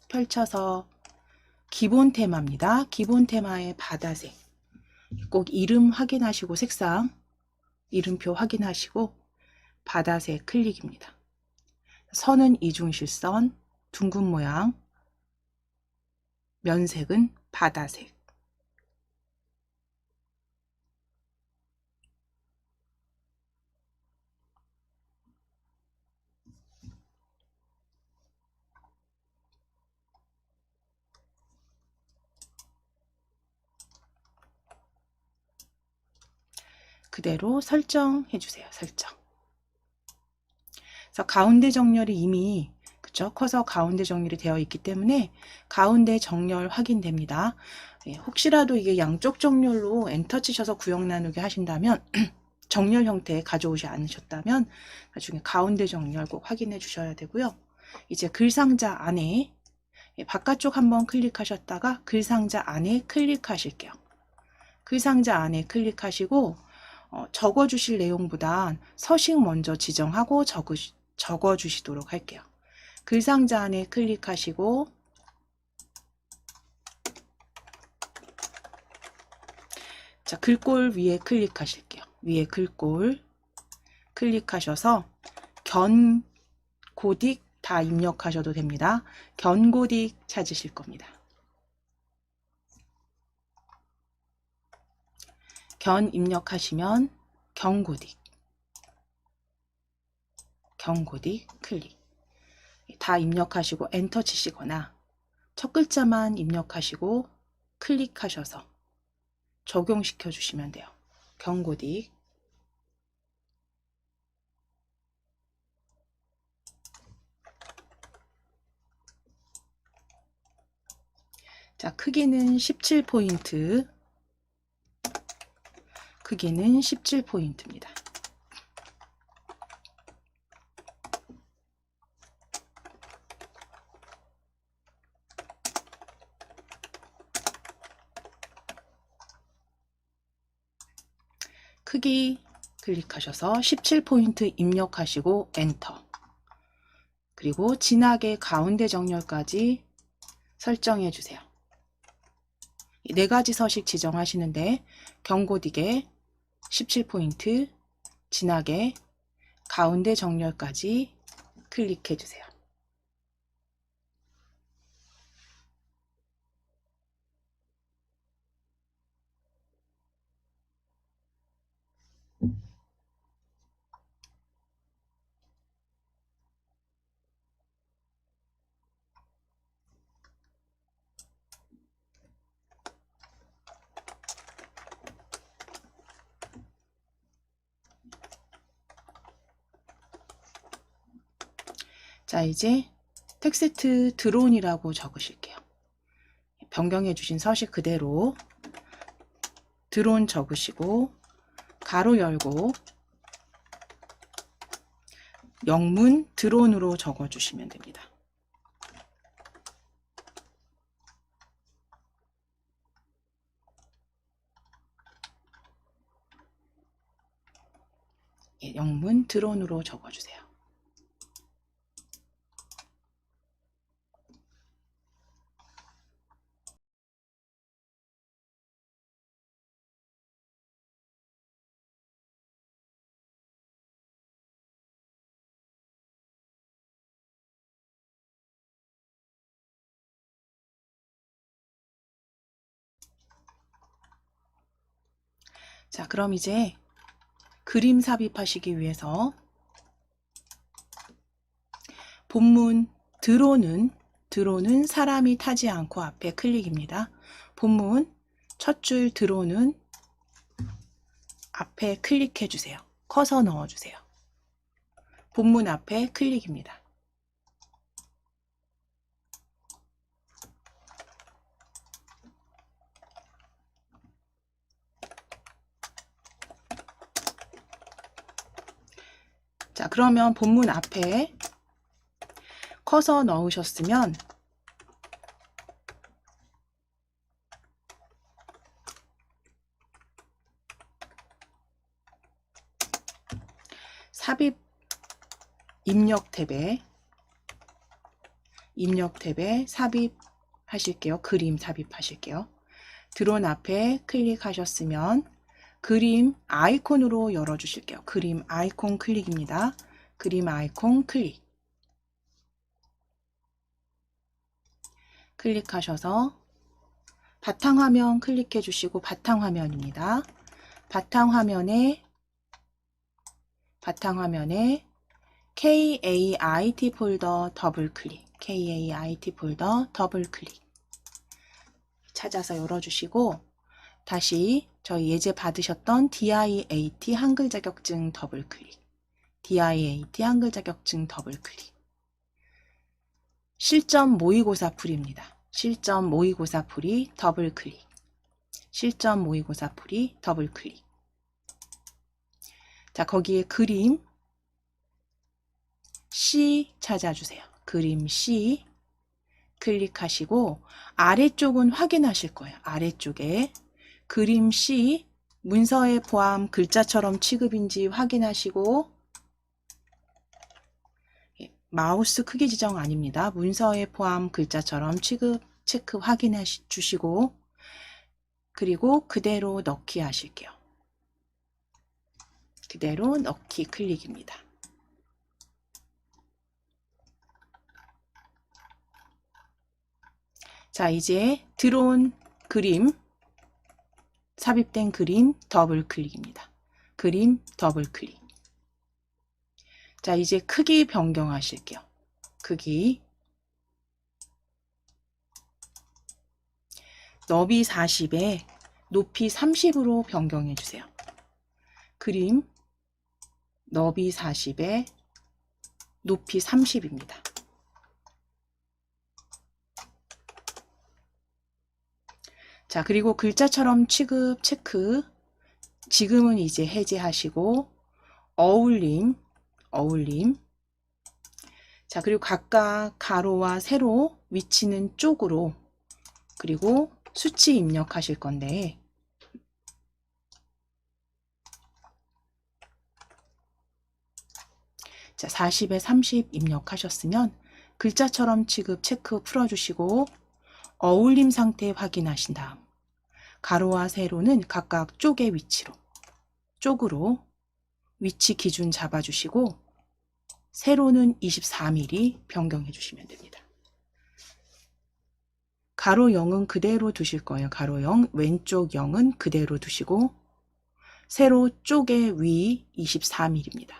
펼쳐서 기본 테마입니다. 기본 테마의 바다색 꼭 이름 확인하시고 색상 이름표 확인하시고 바다색 클릭입니다. 선은 이중실선 둥근 모양 면색은 바다색. 그대로 설정해 주세요. 설정. 그래서 가운데 정렬이 이미 그쵸? 커서 가운데 정렬이 되어 있기 때문에 가운데 정렬 확인됩니다. 예, 혹시라도 이게 양쪽 정렬로 엔터 치셔서 구역 나누기 하신다면 정렬 형태 가져오지 않으셨다면 나중에 가운데 정렬 꼭 확인해 주셔야 되고요. 이제 글상자 안에 바깥쪽 한번 클릭하셨다가 글상자 안에 클릭하실게요. 글상자 안에 클릭하시고 적어 주실 내용보단 서식 먼저 지정하고 적어 주시도록 할게요. 글상자 안에 클릭하시고 자, 글꼴 위에 클릭하실게요. 위에 글꼴 클릭하셔서 견고딕 다 입력하셔도 됩니다. 견고딕 찾으실 겁니다. 견 입력하시면 견고딕 클릭. 다 입력하시고 엔터 치시거나 첫 글자만 입력하시고 클릭하셔서 적용시켜 주시면 돼요. 견고딕. 자, 크기는 17포인트. 크기는 17포인트입니다. 크기 클릭하셔서 17포인트 입력하시고 엔터. 그리고 진하게 가운데 정렬까지 설정해 주세요. 네 가지 서식 지정하시는데 견고딕에 17포인트 진하게 가운데 정렬까지 클릭해 주세요. 자, 이제 텍스트 드론이라고 적으실게요. 변경해 주신 서식 그대로 드론 적으시고 가로 열고 영문 드론으로 적어 주시면 됩니다. 예, 영문 드론으로 적어 주세요. 자, 그럼 이제 그림 삽입하시기 위해서 본문 드론은 사람이 타지 않고 앞에 클릭입니다. 본문 첫 줄 드론은 앞에 클릭해 주세요. 커서 넣어 주세요. 본문 앞에 클릭입니다. 자, 그러면 본문 앞에 커서 넣으셨으면 삽입 입력 탭에 삽입하실게요. 그림 삽입하실게요. 드론 앞에 클릭하셨으면 그림 아이콘으로 열어주실게요. 그림 아이콘 클릭입니다. 그림 아이콘 클릭하셔서 바탕화면 클릭해 주시고 바탕화면입니다. 바탕화면에 KAIT 폴더 더블 클릭, KAIT 폴더 더블 클릭 찾아서 열어주시고 다시 저희 예제 받으셨던 DIAT 한글 자격증 더블 클릭, DIAT 한글 자격증 더블 클릭. 실전 모의고사 풀이입니다. 실전 모의고사 풀이 더블 클릭, 실전 모의고사 풀이 더블 클릭. 자, 거기에 그림 C 찾아주세요. 그림 C 클릭하시고 아래쪽은 확인하실 거예요. 아래쪽에 그림 C 문서에 포함 글자처럼 취급인지 확인하시고, 마우스 크기 지정 아닙니다. 문서에 포함 글자처럼 취급 체크 확인해 주시고 그리고 그대로 넣기 하실게요. 그대로 넣기 클릭입니다. 자, 이제 드론 그림 삽입된 그림 더블 클릭입니다. 그림 더블 클릭. 자, 이제 크기 변경하실게요. 크기 너비 40에 높이 30으로 변경해 주세요. 그림 너비 40에 높이 30입니다. 자, 그리고 글자처럼 취급 체크 지금은 이제 해제하시고 어울림. 자, 그리고 각각 가로와 세로 위치는 쪽으로, 그리고 수치 입력하실 건데 자, 40에 30 입력하셨으면 글자처럼 취급 체크 풀어주시고 어울림 상태 확인하신 다음 가로와 세로는 각각 쪽의 위치로, 쪽으로 위치 기준 잡아주시고 세로는 24mm 변경해 주시면 됩니다. 가로 0은 그대로 두실 거예요. 가로 0, 왼쪽 0은 그대로 두시고 세로 쪽의 위 24mm입니다.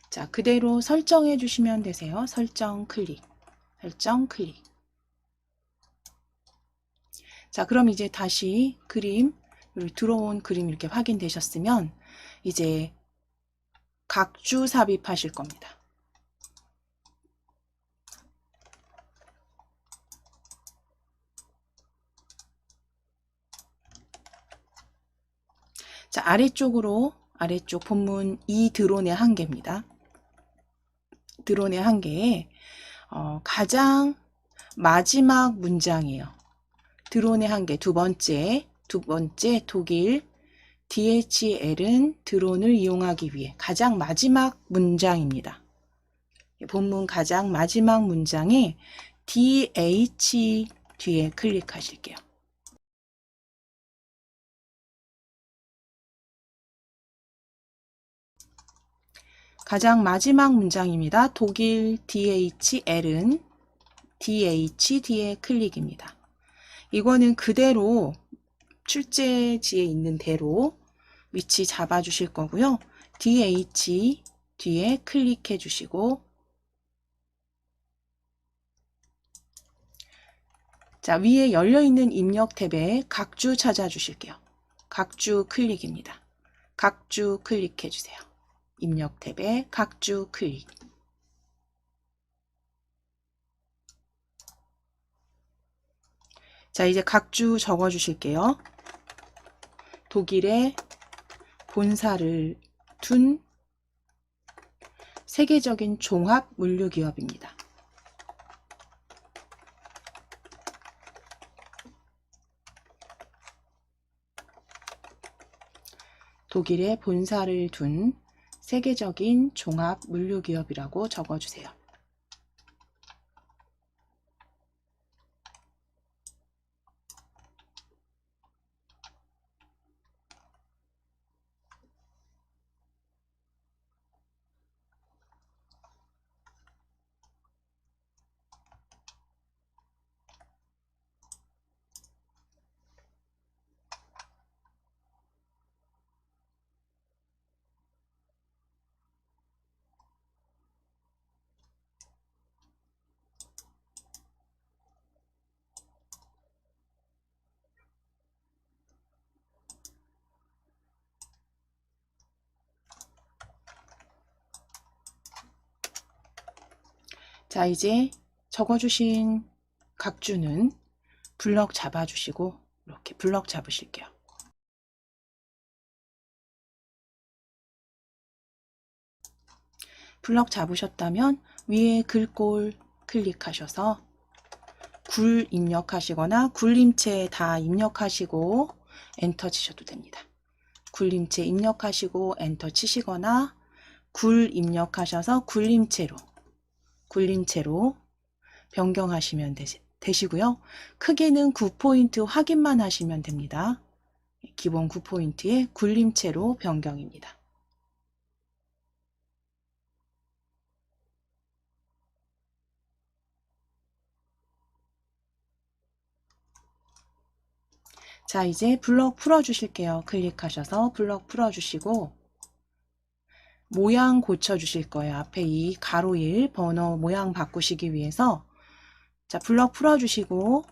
자, 그대로 설정해 주시면 되세요. 설정 클릭. 자, 그럼 이제 다시 그림, 들어온 그림 이렇게 확인되셨으면 이제 각주 삽입하실 겁니다. 자, 아래쪽 본문 이 드론의 한계입니다. 드론의 한계에 가장 마지막 문장이에요. 드론의 한계 두 번째 독일 DHL은 드론을 이용하기 위해 가장 마지막 문장입니다. 본문 가장 마지막 문장에 DH 뒤에 클릭하실게요. 가장 마지막 문장입니다. 독일 DHL은 DH 뒤에 클릭입니다. 이거는 그대로 출제지에 있는 대로 위치 잡아주실 거고요. DH 뒤에 클릭해 주시고, 자, 위에 열려있는 입력 탭에 각주 찾아주실게요. 각주 클릭입니다. 각주 클릭해 주세요. 입력 탭에 각주 클릭. 자, 이제 각주 적어 주실게요. 독일에 본사를 둔 세계적인 종합 물류기업입니다. 독일에 본사를 둔 세계적인 종합 물류기업이라고 적어주세요. 자, 이제 적어주신 각주는 블럭 잡아주시고 이렇게 블럭 잡으실게요. 블럭 잡으셨다면 위에 글꼴 클릭하셔서 굴 입력하시거나 굴림체 다 입력하시고 엔터 치셔도 됩니다. 굴림체 입력하시고 엔터 치시거나 굴 입력하셔서 굴림체로 변경하시면 되시고요. 크기는 9포인트 확인만 하시면 됩니다. 기본 9포인트에 굴림체로 변경입니다. 자, 이제 블럭 풀어주실게요. 클릭하셔서 블럭 풀어주시고 모양 고쳐주실 거예요. 앞에 이 가로 1 번호 모양 바꾸시기 위해서 자, 블럭 풀어주시고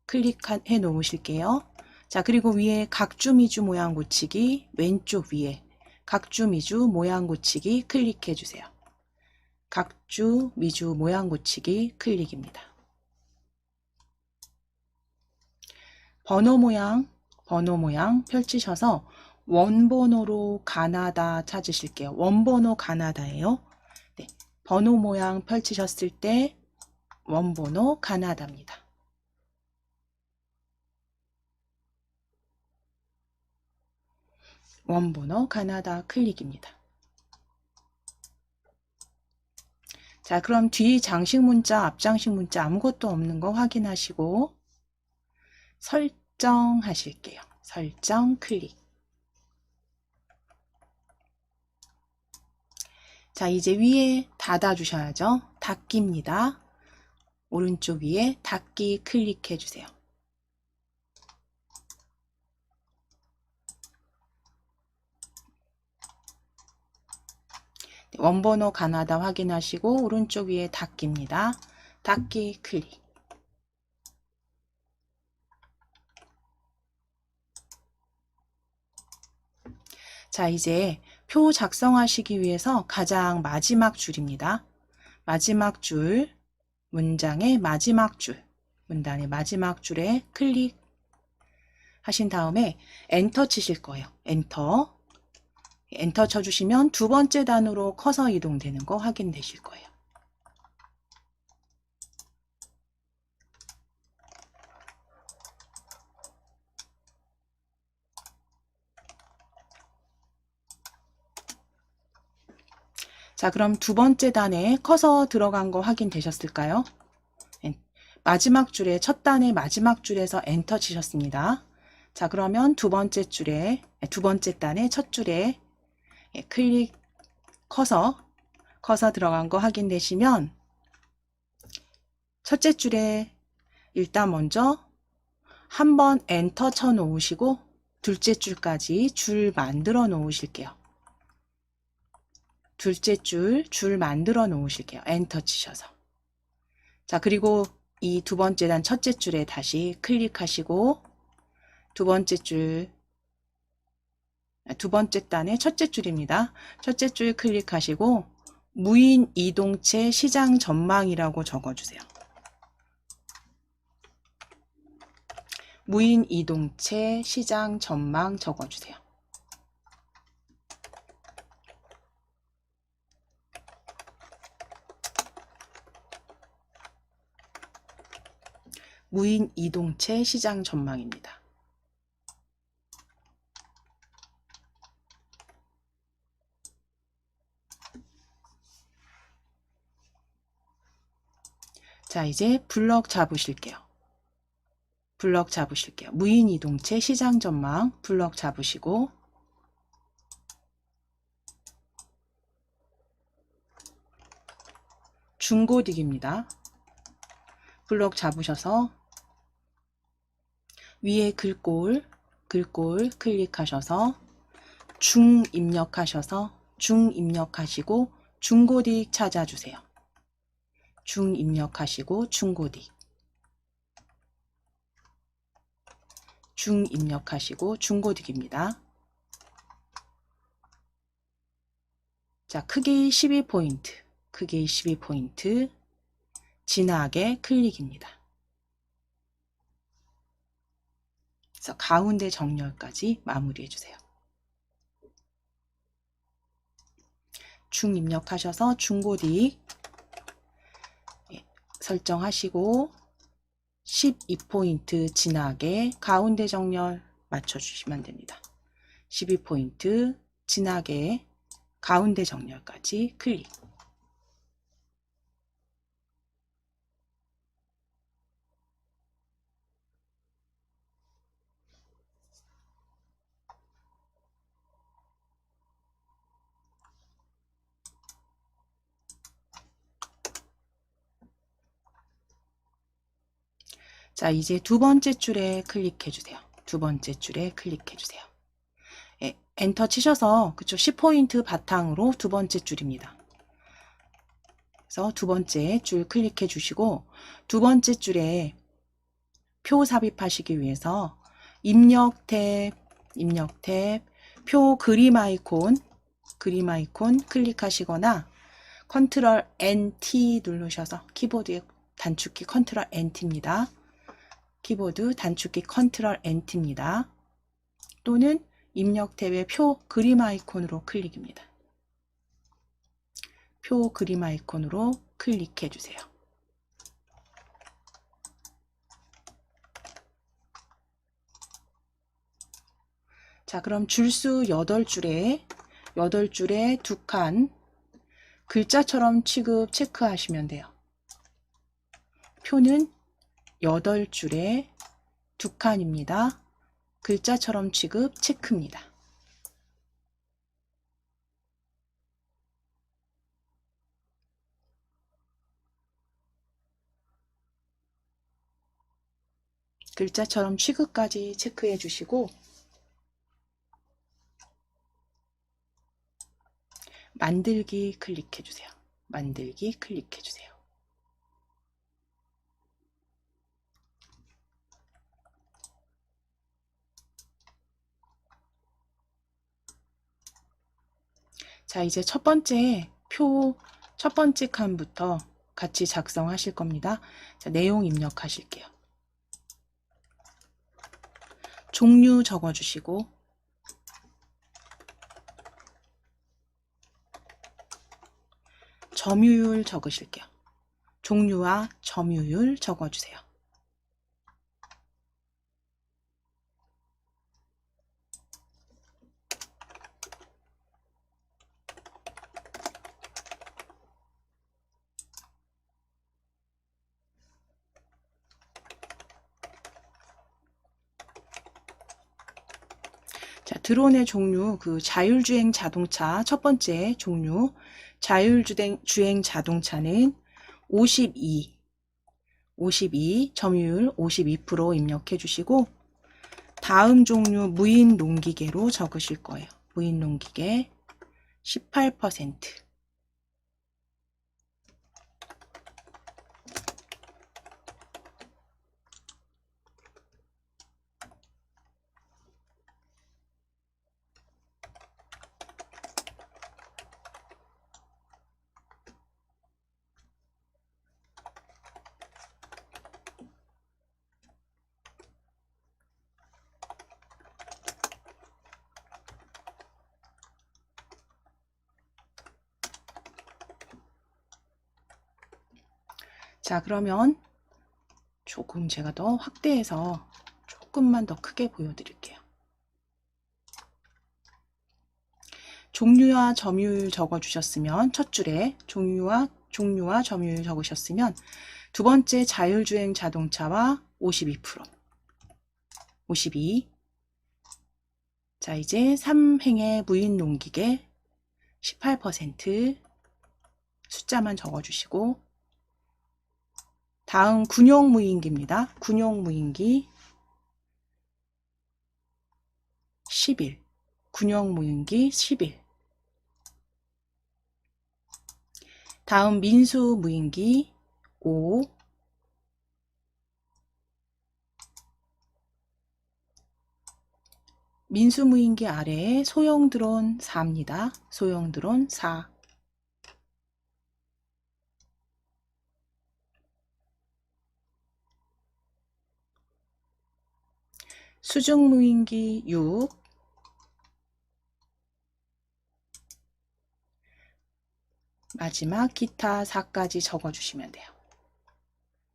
클릭해 놓으실게요. 자, 그리고 위에 각주 미주 모양 고치기 왼쪽 위에 각주 미주 모양 고치기 클릭해 주세요. 각주 미주 모양 고치기 클릭입니다. 번호 모양 펼치셔서 원번호로 가나다 찾으실게요. 원번호 가나다예요. 네, 번호 모양 펼치셨을 때 원번호 가나다입니다. 원번호 가나다 클릭입니다. 자, 그럼 뒤 장식 문자, 앞 장식 문자 아무것도 없는 거 확인하시고 설정하실게요. 설정 클릭. 자, 이제 위에 닫아주셔야죠. 닫기입니다. 오른쪽 위에 닫기 클릭해 주세요. 원번호 가나다 확인하시고 오른쪽 위에 닫기입니다. 닫기 클릭. 자, 이제 표 작성하시기 위해서 가장 마지막 줄입니다. 마지막 줄, 문장의 마지막 줄, 문단의 마지막 줄에 클릭 하신 다음에 엔터 치실 거예요. 엔터. 엔터 쳐주시면 두 번째 단으로 커서 이동되는 거 확인되실 거예요. 자, 그럼 두 번째 단에 커서 들어간 거 확인되셨을까요? 마지막 줄에 첫 단의 마지막 줄에서 엔터 치셨습니다. 자, 그러면 두 번째 단의 첫 줄에 클릭 커서 들어간 거 확인되시면 첫째 줄에 일단 먼저 한번 엔터 쳐 놓으시고 둘째 줄까지 줄 만들어 놓으실게요. 둘째 줄 만들어 놓으실게요. 엔터 치셔서. 자, 그리고 이 두 번째 단 첫째 줄에 다시 클릭하시고 두 번째 단의 첫째 줄입니다. 첫째 줄 클릭하시고 무인 이동체 시장 전망이라고 적어주세요. 무인 이동체 시장 전망 적어주세요. 무인 이동체 시장 전망입니다. 자, 이제 블럭 잡으실게요. 무인 이동체 시장 전망 블럭 잡으시고 중고딕입니다. 블럭 잡으셔서 위에 글꼴 클릭하셔서 중 입력하시고 중고딕 찾아주세요. 중 입력하시고 중고딕 중고딕입니다. 자, 크기 12포인트 진하게 클릭입니다. 그래서 가운데 정렬까지 마무리해 주세요. 중 입력하셔서 중고딕 설정하시고 12포인트 진하게 가운데 정렬 맞춰주시면 됩니다. 12포인트 진하게 가운데 정렬까지 클릭. 자, 이제 두 번째 줄에 클릭해 주세요. 예, 엔터 치셔서 그쵸 10포인트 바탕으로 두 번째 줄입니다. 그래서 두 번째 줄 클릭해 주시고 두 번째 줄에 표 삽입하시기 위해서 입력 탭, 표 그림 아이콘 클릭하시거나 컨트롤 NT 누르셔서 키보드의 단축키 컨트롤 NT입니다. 키보드 단축키 컨트롤 NT입니다. 또는 입력 탭의 표 그림 아이콘으로 클릭입니다. 표 그림 아이콘으로 클릭해 주세요. 자, 그럼 줄수 8줄에 2칸 글자처럼 취급 체크하시면 돼요. 표는 8줄에 2칸입니다. 글자처럼 취급 체크입니다. 글자처럼 취급까지 체크해 주시고 만들기 클릭해 주세요. 자, 이제 첫 번째 칸부터 같이 작성하실 겁니다. 자, 내용 입력하실게요. 종류 적어주시고 점유율 적으실게요. 종류와 점유율 적어주세요. 드론의 종류, 그 자율주행 자동차 첫 번째 종류, 자율주행 자동차는 52, 점유율 52% 입력해 주시고, 다음 종류 무인 농기계로 적으실 거예요. 무인 농기계 18%. 자, 그러면 조금 제가 더 확대해서 조금만 더 크게 보여드릴게요. 종류와 점유율 적어주셨으면, 첫 줄에 종류와 점유율 적으셨으면, 두 번째 자율주행 자동차와 52%, 52. 자, 이제 3행의 무인 농기계 18% 숫자만 적어주시고, 다음 군용 무인기입니다. 군용 무인기 11, 군용 무인기 11. 다음 민수 무인기 5, 민수 무인기 아래에 소형 드론 4입니다. 소형 드론 4. 수중 무인기 6, 마지막 기타 4까지 적어주시면 돼요.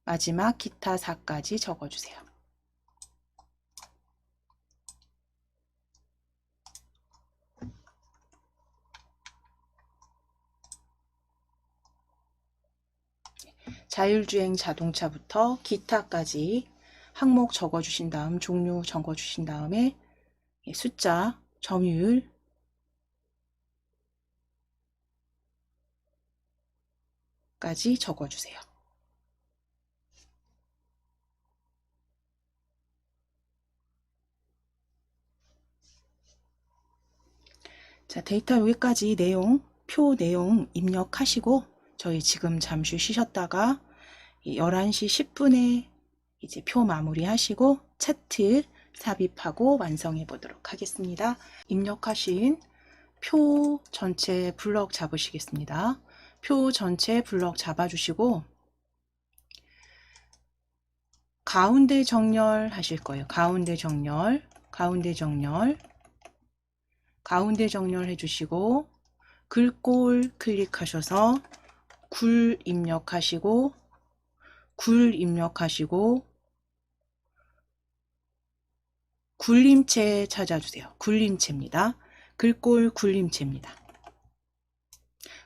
마지막 기타 4까지 적어주세요. 자율주행 자동차부터 기타까지 항목 적어주신 다음, 종류 적어주신 다음에 숫자, 점유율, 까지 적어주세요. 자, 데이터 여기까지 표 내용 입력하시고, 저희 지금 잠시 쉬셨다가 11시 10분에 이제 표 마무리 하시고 차트 삽입하고 완성해 보도록 하겠습니다. 입력하신 표 전체 블럭 잡으시겠습니다. 표 전체 블럭 잡아주시고 가운데 정렬 하실 거예요. 가운데 정렬 해주시고 글꼴 클릭하셔서 굴 입력하시고 굴림체 찾아주세요. 굴림체입니다. 글꼴 굴림체입니다.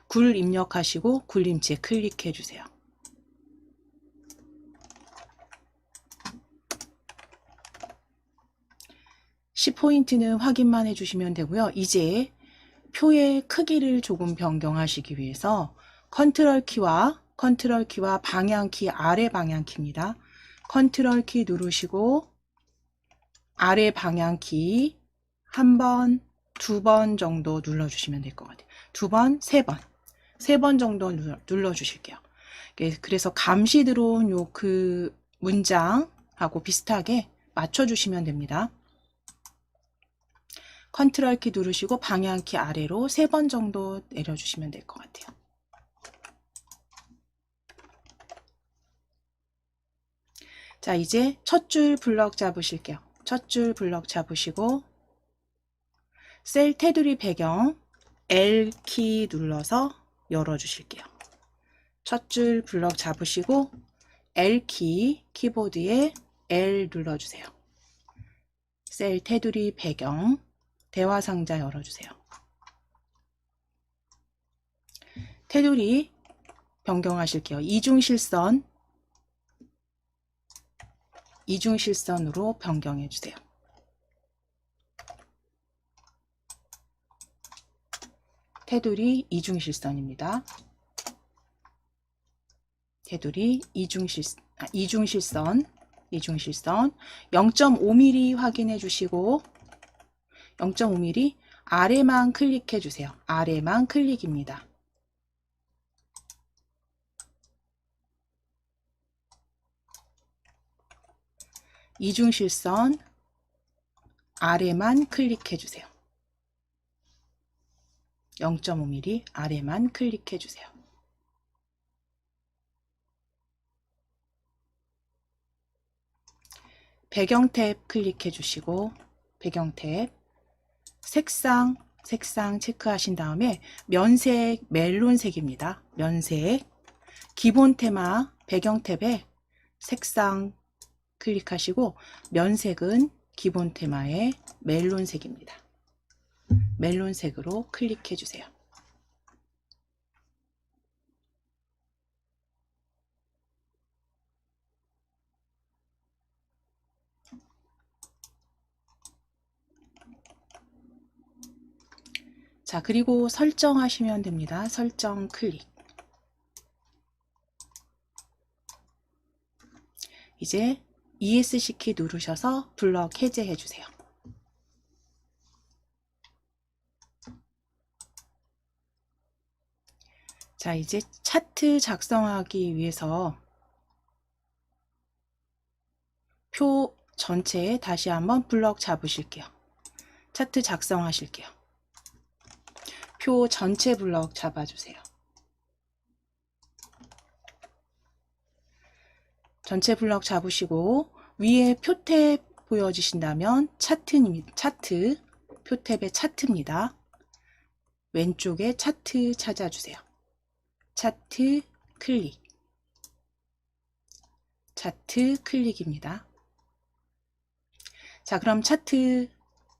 굴 입력하시고 굴림체 클릭해 주세요. C포인트는 확인만 해주시면 되고요. 이제 표의 크기를 조금 변경하시기 위해서 컨트롤 키와 방향키, 아래 방향키입니다. 컨트롤 키 누르시고 아래 방향키 한 번, 두 번 정도 눌러주시면 될 것 같아요. 두 번, 세 번 정도 눌러주실게요. 그래서 감시 들어온 그 문장하고 비슷하게 맞춰주시면 됩니다. 컨트롤 키 누르시고 방향키 아래로 3번 정도 내려주시면 될 것 같아요. 자, 이제 첫 줄 블럭 잡으실게요. 첫 줄 블럭 잡으시고 셀 테두리 배경 L키 눌러서 열어주실게요. 첫 줄 블럭 잡으시고 L키, 키보드에 L 눌러주세요. 셀 테두리 배경 대화 상자 열어주세요. 테두리 변경하실게요. 이중실선으로 변경해 주세요. 테두리 이중실선입니다. 테두리 이중실선 0.5mm 확인해 주시고 0.5mm 아래만 클릭해 주세요. 아래만 클릭입니다. 이중실선 아래만 클릭해 주세요. 0.5mm 아래만 클릭해 주세요. 배경 탭 클릭해 주시고 배경 탭 색상 체크하신 다음에 면색 멜론색입니다. 면색 기본 테마 배경 탭에 색상 클릭하시고 면색은 기본 테마의 멜론색입니다. 멜론색으로 클릭해 주세요. 자, 그리고 설정하시면 됩니다. 설정 클릭. 이제 ESC 키 누르셔서 블럭 해제해 주세요. 자, 이제 차트 작성하기 위해서 표 전체에 다시 한번 블럭 잡으실게요. 차트 작성하실게요. 표 전체 블럭 잡아주세요. 전체 블럭 잡으시고 위에 표 탭 보여지신다면 차트 표 탭의 차트입니다. 왼쪽에 차트 찾아주세요. 차트 클릭. 차트 클릭입니다. 자, 그럼 차트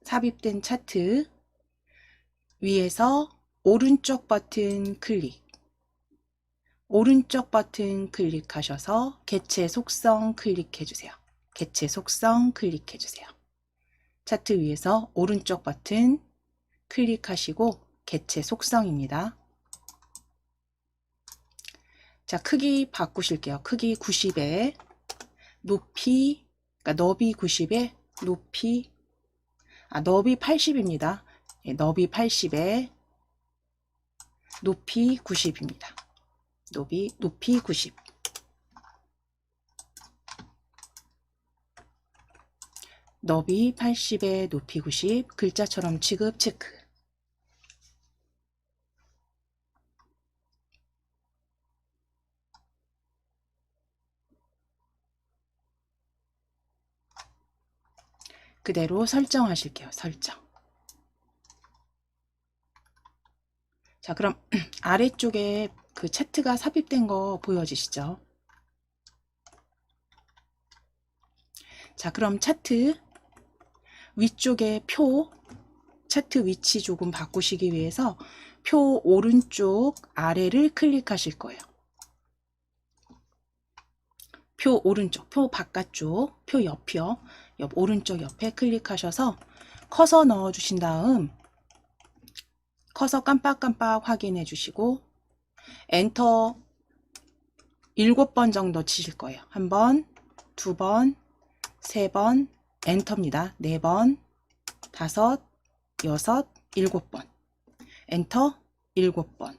삽입된 차트 위에서 오른쪽 버튼 클릭. 오른쪽 버튼 클릭하셔서 개체 속성 클릭해 주세요. 개체 속성 클릭해 주세요. 차트 위에서 오른쪽 버튼 클릭하시고 개체 속성입니다. 자, 크기 바꾸실게요. 크기 90에 높이, 그러니까 너비 90에 높이, 너비 80입니다. 너비 80에 높이 90입니다. 높이 90. 너비 80에 높이 90. 글자처럼 취급 체크. 그대로 설정하실게요. 설정. 자, 그럼 아래쪽에 그 차트가 삽입된 거 보여지시죠? 자, 그럼 차트 위쪽에 차트 위치 조금 바꾸시기 위해서 표 오른쪽 아래를 클릭하실 거예요. 표 오른쪽, 표 바깥쪽, 표 옆이요. 오른쪽 옆에 클릭하셔서 커서 넣어 주신 다음 커서 깜빡깜빡 확인해 주시고 엔터 7번 정도 치실 거예요. 1번, 2번, 3번, 엔터입니다. 4번, 5, 6, 7번. 엔터 7번.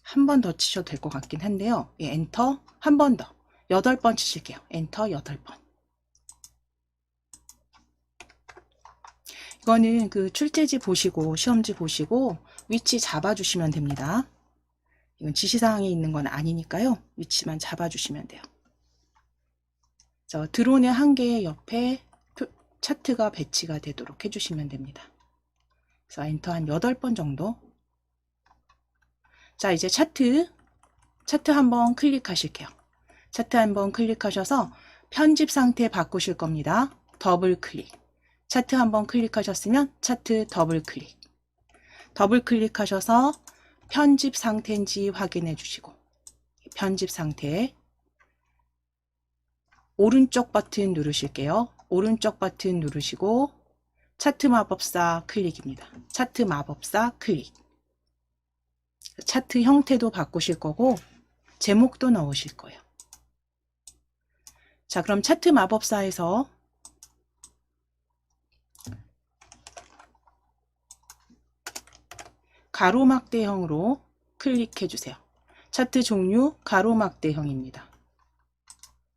한 번 더 치셔도 될 것 같긴 한데요. 예, 엔터 한 번 더. 8번 치실게요. 엔터 8번. 이거는 그 출제지 보시고 시험지 보시고 위치 잡아주시면 됩니다. 이건 지시사항에 있는 건 아니니까요. 위치만 잡아주시면 돼요. 드론의 한 개 옆에 차트가 배치가 되도록 해주시면 됩니다. 그래서 엔터 한 8번 정도. 자, 이제 차트 한번 클릭하실게요. 차트 한번 클릭하셔서 편집 상태 바꾸실 겁니다. 더블 클릭. 차트 한번 클릭하셨으면 차트 더블 클릭. 더블 클릭하셔서 편집 상태인지 확인해 주시고 편집 상태 오른쪽 버튼 누르실게요. 오른쪽 버튼 누르시고 차트 마법사 클릭입니다. 차트 마법사 클릭. 차트 형태도 바꾸실 거고 제목도 넣으실 거예요. 자, 그럼 차트 마법사에서 가로막대형으로 클릭해 주세요. 차트 종류 가로막대형입니다.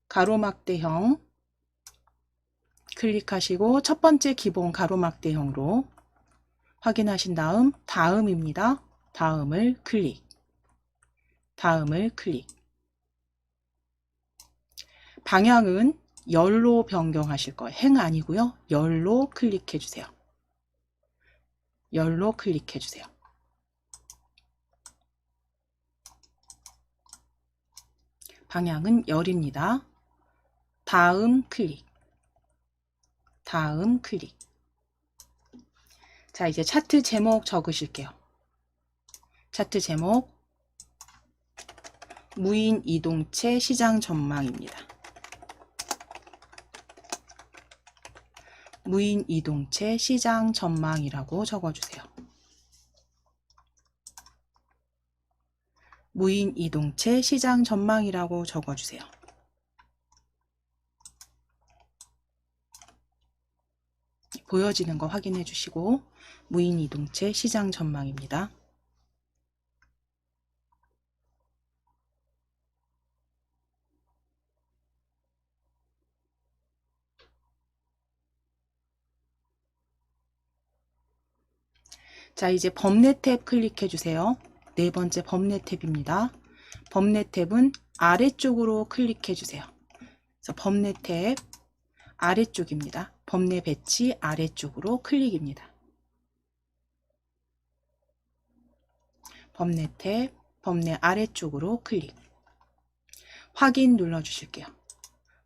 가로막대형 클릭하시고 첫 번째 기본 가로막대형으로 확인하신 다음 다음입니다. 다음을 클릭. 다음을 클릭. 방향은 열로 변경하실 거예요. 행 아니고요. 열로 클릭해 주세요. 열로 클릭해 주세요. 방향은 열입니다. 다음 클릭. 다음 클릭. 자, 이제 차트 제목 적으실게요. 차트 제목 무인 이동체 시장 전망입니다. 무인 이동체 시장 전망이라고 적어주세요. 무인 이동체 시장 전망이라고 적어주세요. 보여지는 거 확인해 주시고 무인 이동체 시장 전망입니다. 자, 이제 범례 탭 클릭해 주세요. 네 번째 범례 탭입니다. 범례 탭은 아래쪽으로 클릭해 주세요. 그래서 범례 탭 아래쪽입니다. 범례 배치 아래쪽으로 클릭입니다. 범례 탭 범례 아래쪽으로 클릭. 확인 눌러 주실게요.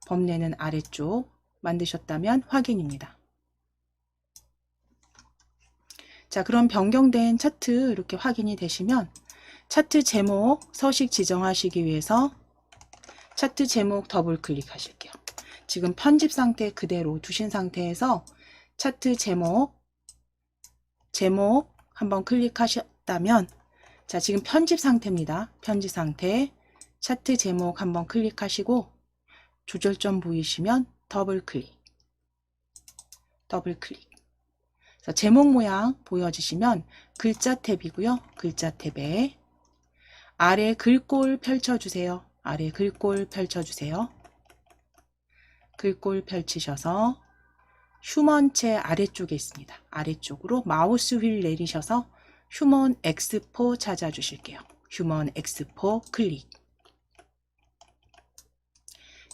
범례는 아래쪽 만드셨다면 확인입니다. 자, 그럼 변경된 차트 이렇게 확인이 되시면 차트 제목 서식 지정하시기 위해서 차트 제목 더블 클릭하실게요. 지금 편집 상태 그대로 두신 상태에서 차트 제목 한번 클릭하셨다면 자, 지금 편집 상태입니다. 편집 상태 차트 제목 한번 클릭하시고 조절점 보이시면 더블 클릭. 더블 클릭. 제목 모양 보여지시면 글자 탭이고요. 글자 탭에 아래 글꼴 펼쳐주세요. 아래 글꼴 펼쳐주세요. 글꼴 펼치셔서 휴먼체 아래쪽에 있습니다. 아래쪽으로 마우스 휠 내리셔서 휴먼 엑스포 찾아주실게요. 휴먼 엑스포 클릭.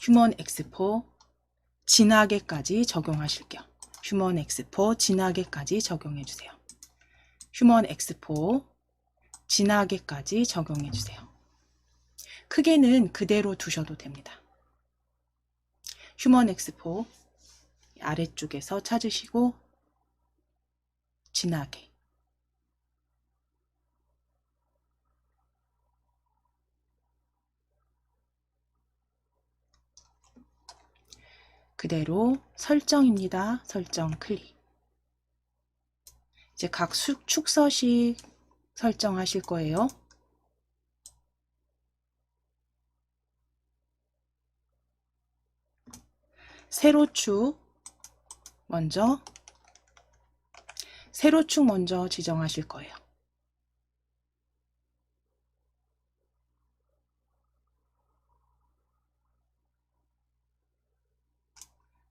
휴먼 엑스포 진하게까지 적용하실게요. 휴먼 엑스포 진하게까지 적용해 주세요. 휴먼 엑스포 진하게까지 적용해 주세요. 크기는 그대로 두셔도 됩니다. 휴먼 엑스포 아래쪽에서 찾으시고 진하게. 그대로 설정입니다. 설정 클릭. 이제 각 축서식 설정하실 거예요. 세로축 먼저 지정하실 거예요.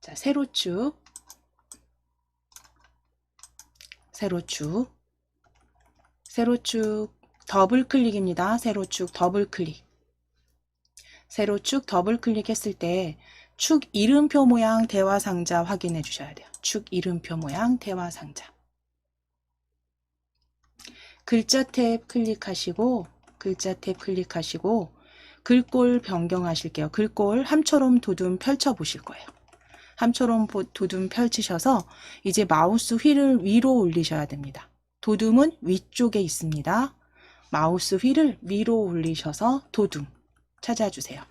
자, 세로축 더블 클릭입니다. 세로축 더블 클릭. 세로축 더블 클릭했을 때 축 이름표 모양 대화 상자 확인해 주셔야 돼요. 축 이름표 모양 대화 상자. 글자 탭 클릭하시고 글꼴 변경하실게요. 글꼴 함초롬 도둠 펼쳐 보실 거예요. 함초롬 도둠 펼치셔서 이제 마우스 휠을 위로 올리셔야 됩니다. 도둠은 위쪽에 있습니다. 마우스 휠을 위로 올리셔서 도둠 찾아주세요.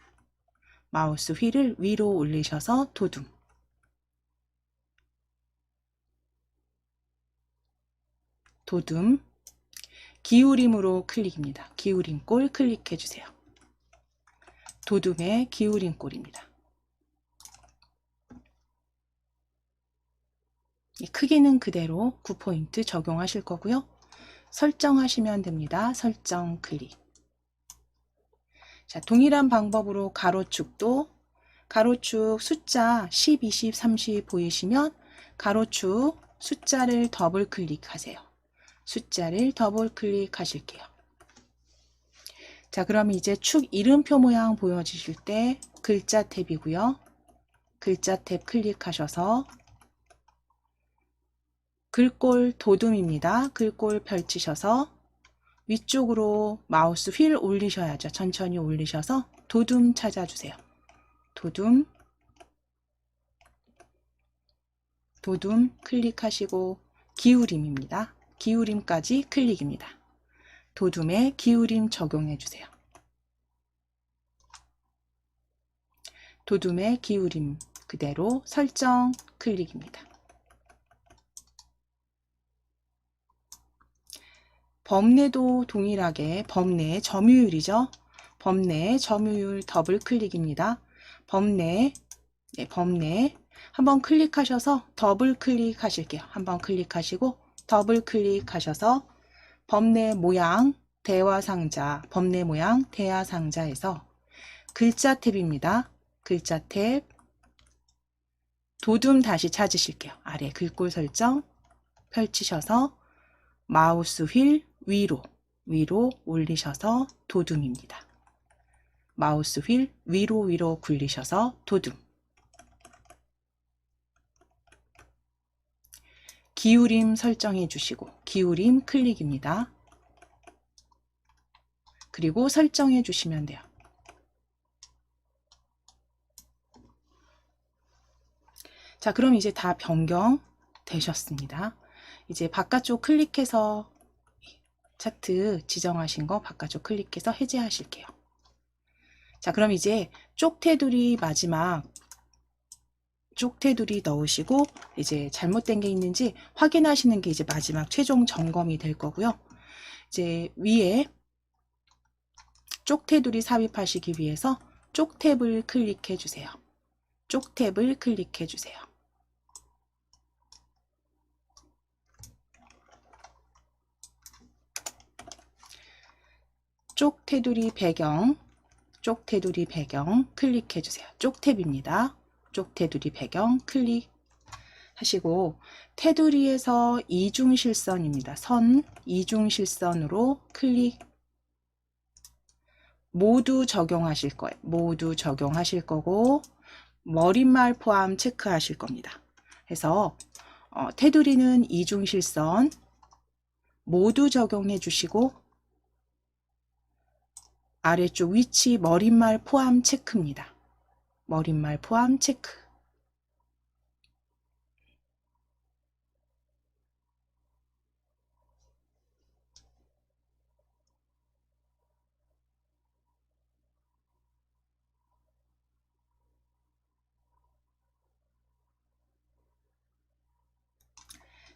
마우스 휠을 위로 올리셔서 도둠. 도둠. 기울임으로 클릭입니다. 기울임꼴 클릭해 주세요. 도둠의 기울임꼴입니다. 크기는 그대로 9포인트 적용하실 거고요. 설정하시면 됩니다. 설정 클릭. 자, 동일한 방법으로 가로축도 가로축 숫자 10, 20, 30 보이시면 가로축 숫자를 더블 클릭하세요. 숫자를 더블 클릭하실게요. 자, 그럼 이제 축 이름표 모양 보여지실 때 글자 탭이고요. 글자 탭 클릭하셔서 글꼴 도둠입니다. 글꼴 펼치셔서 위쪽으로 마우스 휠 올리셔야죠. 천천히 올리셔서 도둠 찾아주세요. 도둠 클릭하시고 기울임입니다. 기울임까지 클릭입니다. 도둠에 기울임 적용해 주세요. 도둠의 기울임 그대로 설정 클릭입니다. 범례도 동일하게 범례 점유율이죠. 범례 점유율 더블 클릭입니다. 범례 한번 클릭하셔서 더블 클릭하실게요. 한번 클릭하시고 더블 클릭하셔서 범례 모양 대화상자 범례 모양 대화상자에서 글자 탭입니다. 글자 탭 도둠 다시 찾으실게요. 아래 글꼴 설정 펼치셔서 마우스 휠 위로 올리셔서 도둠입니다. 마우스 휠 위로 굴리셔서 도둠. 기울임 설정해 주시고 기울임 클릭입니다. 그리고 설정해 주시면 돼요. 자, 그럼 이제 다 변경 되셨습니다. 이제 바깥쪽 클릭해서 차트 지정하신 거 바깥쪽 클릭해서 해제하실게요. 자, 그럼 이제 쪽테두리 마지막 쪽테두리 넣으시고 이제 잘못된 게 있는지 확인하시는 게 이제 마지막 최종 점검이 될 거고요. 이제 위에 쪽테두리 삽입하시기 위해서 쪽탭을 클릭해 주세요. 쪽탭을 클릭해 주세요. 쪽테두리 배경 클릭해 주세요. 쪽탭입니다. 쪽테두리 배경 클릭하시고 테두리에서 이중실선입니다. 선 이중실선으로 클릭 모두 적용하실 거예요. 모두 적용하실 거고 머릿말 포함 체크하실 겁니다. 그래서 테두리는 이중실선 모두 적용해 주시고 아래쪽 위치 머릿말 포함 체크입니다. 머릿말 포함 체크.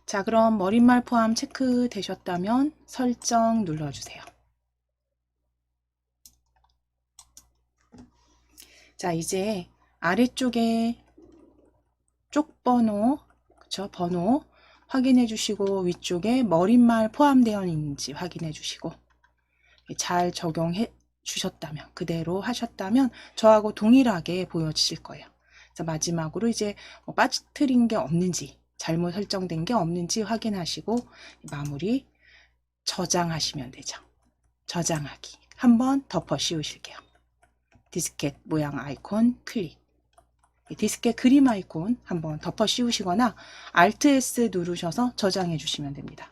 자, 그럼 머릿말 포함 체크 되셨다면 설정 눌러주세요. 자, 이제 아래쪽에 쪽번호, 그쵸? 번호 확인해 주시고 위쪽에 머릿말 포함되어 있는지 확인해 주시고 잘 적용해 주셨다면 그대로 하셨다면 저하고 동일하게 보여지실 거예요. 자, 마지막으로 이제 빠뜨린 게 없는지 잘못 설정된 게 없는지 확인하시고 마무리 저장하시면 되죠. 저장하기 한번 덮어 씌우실게요. 디스켓 모양 아이콘 클릭. 디스켓 그림 아이콘 한번 덮어 씌우시거나 Alt S 누르셔서 저장해 주시면 됩니다.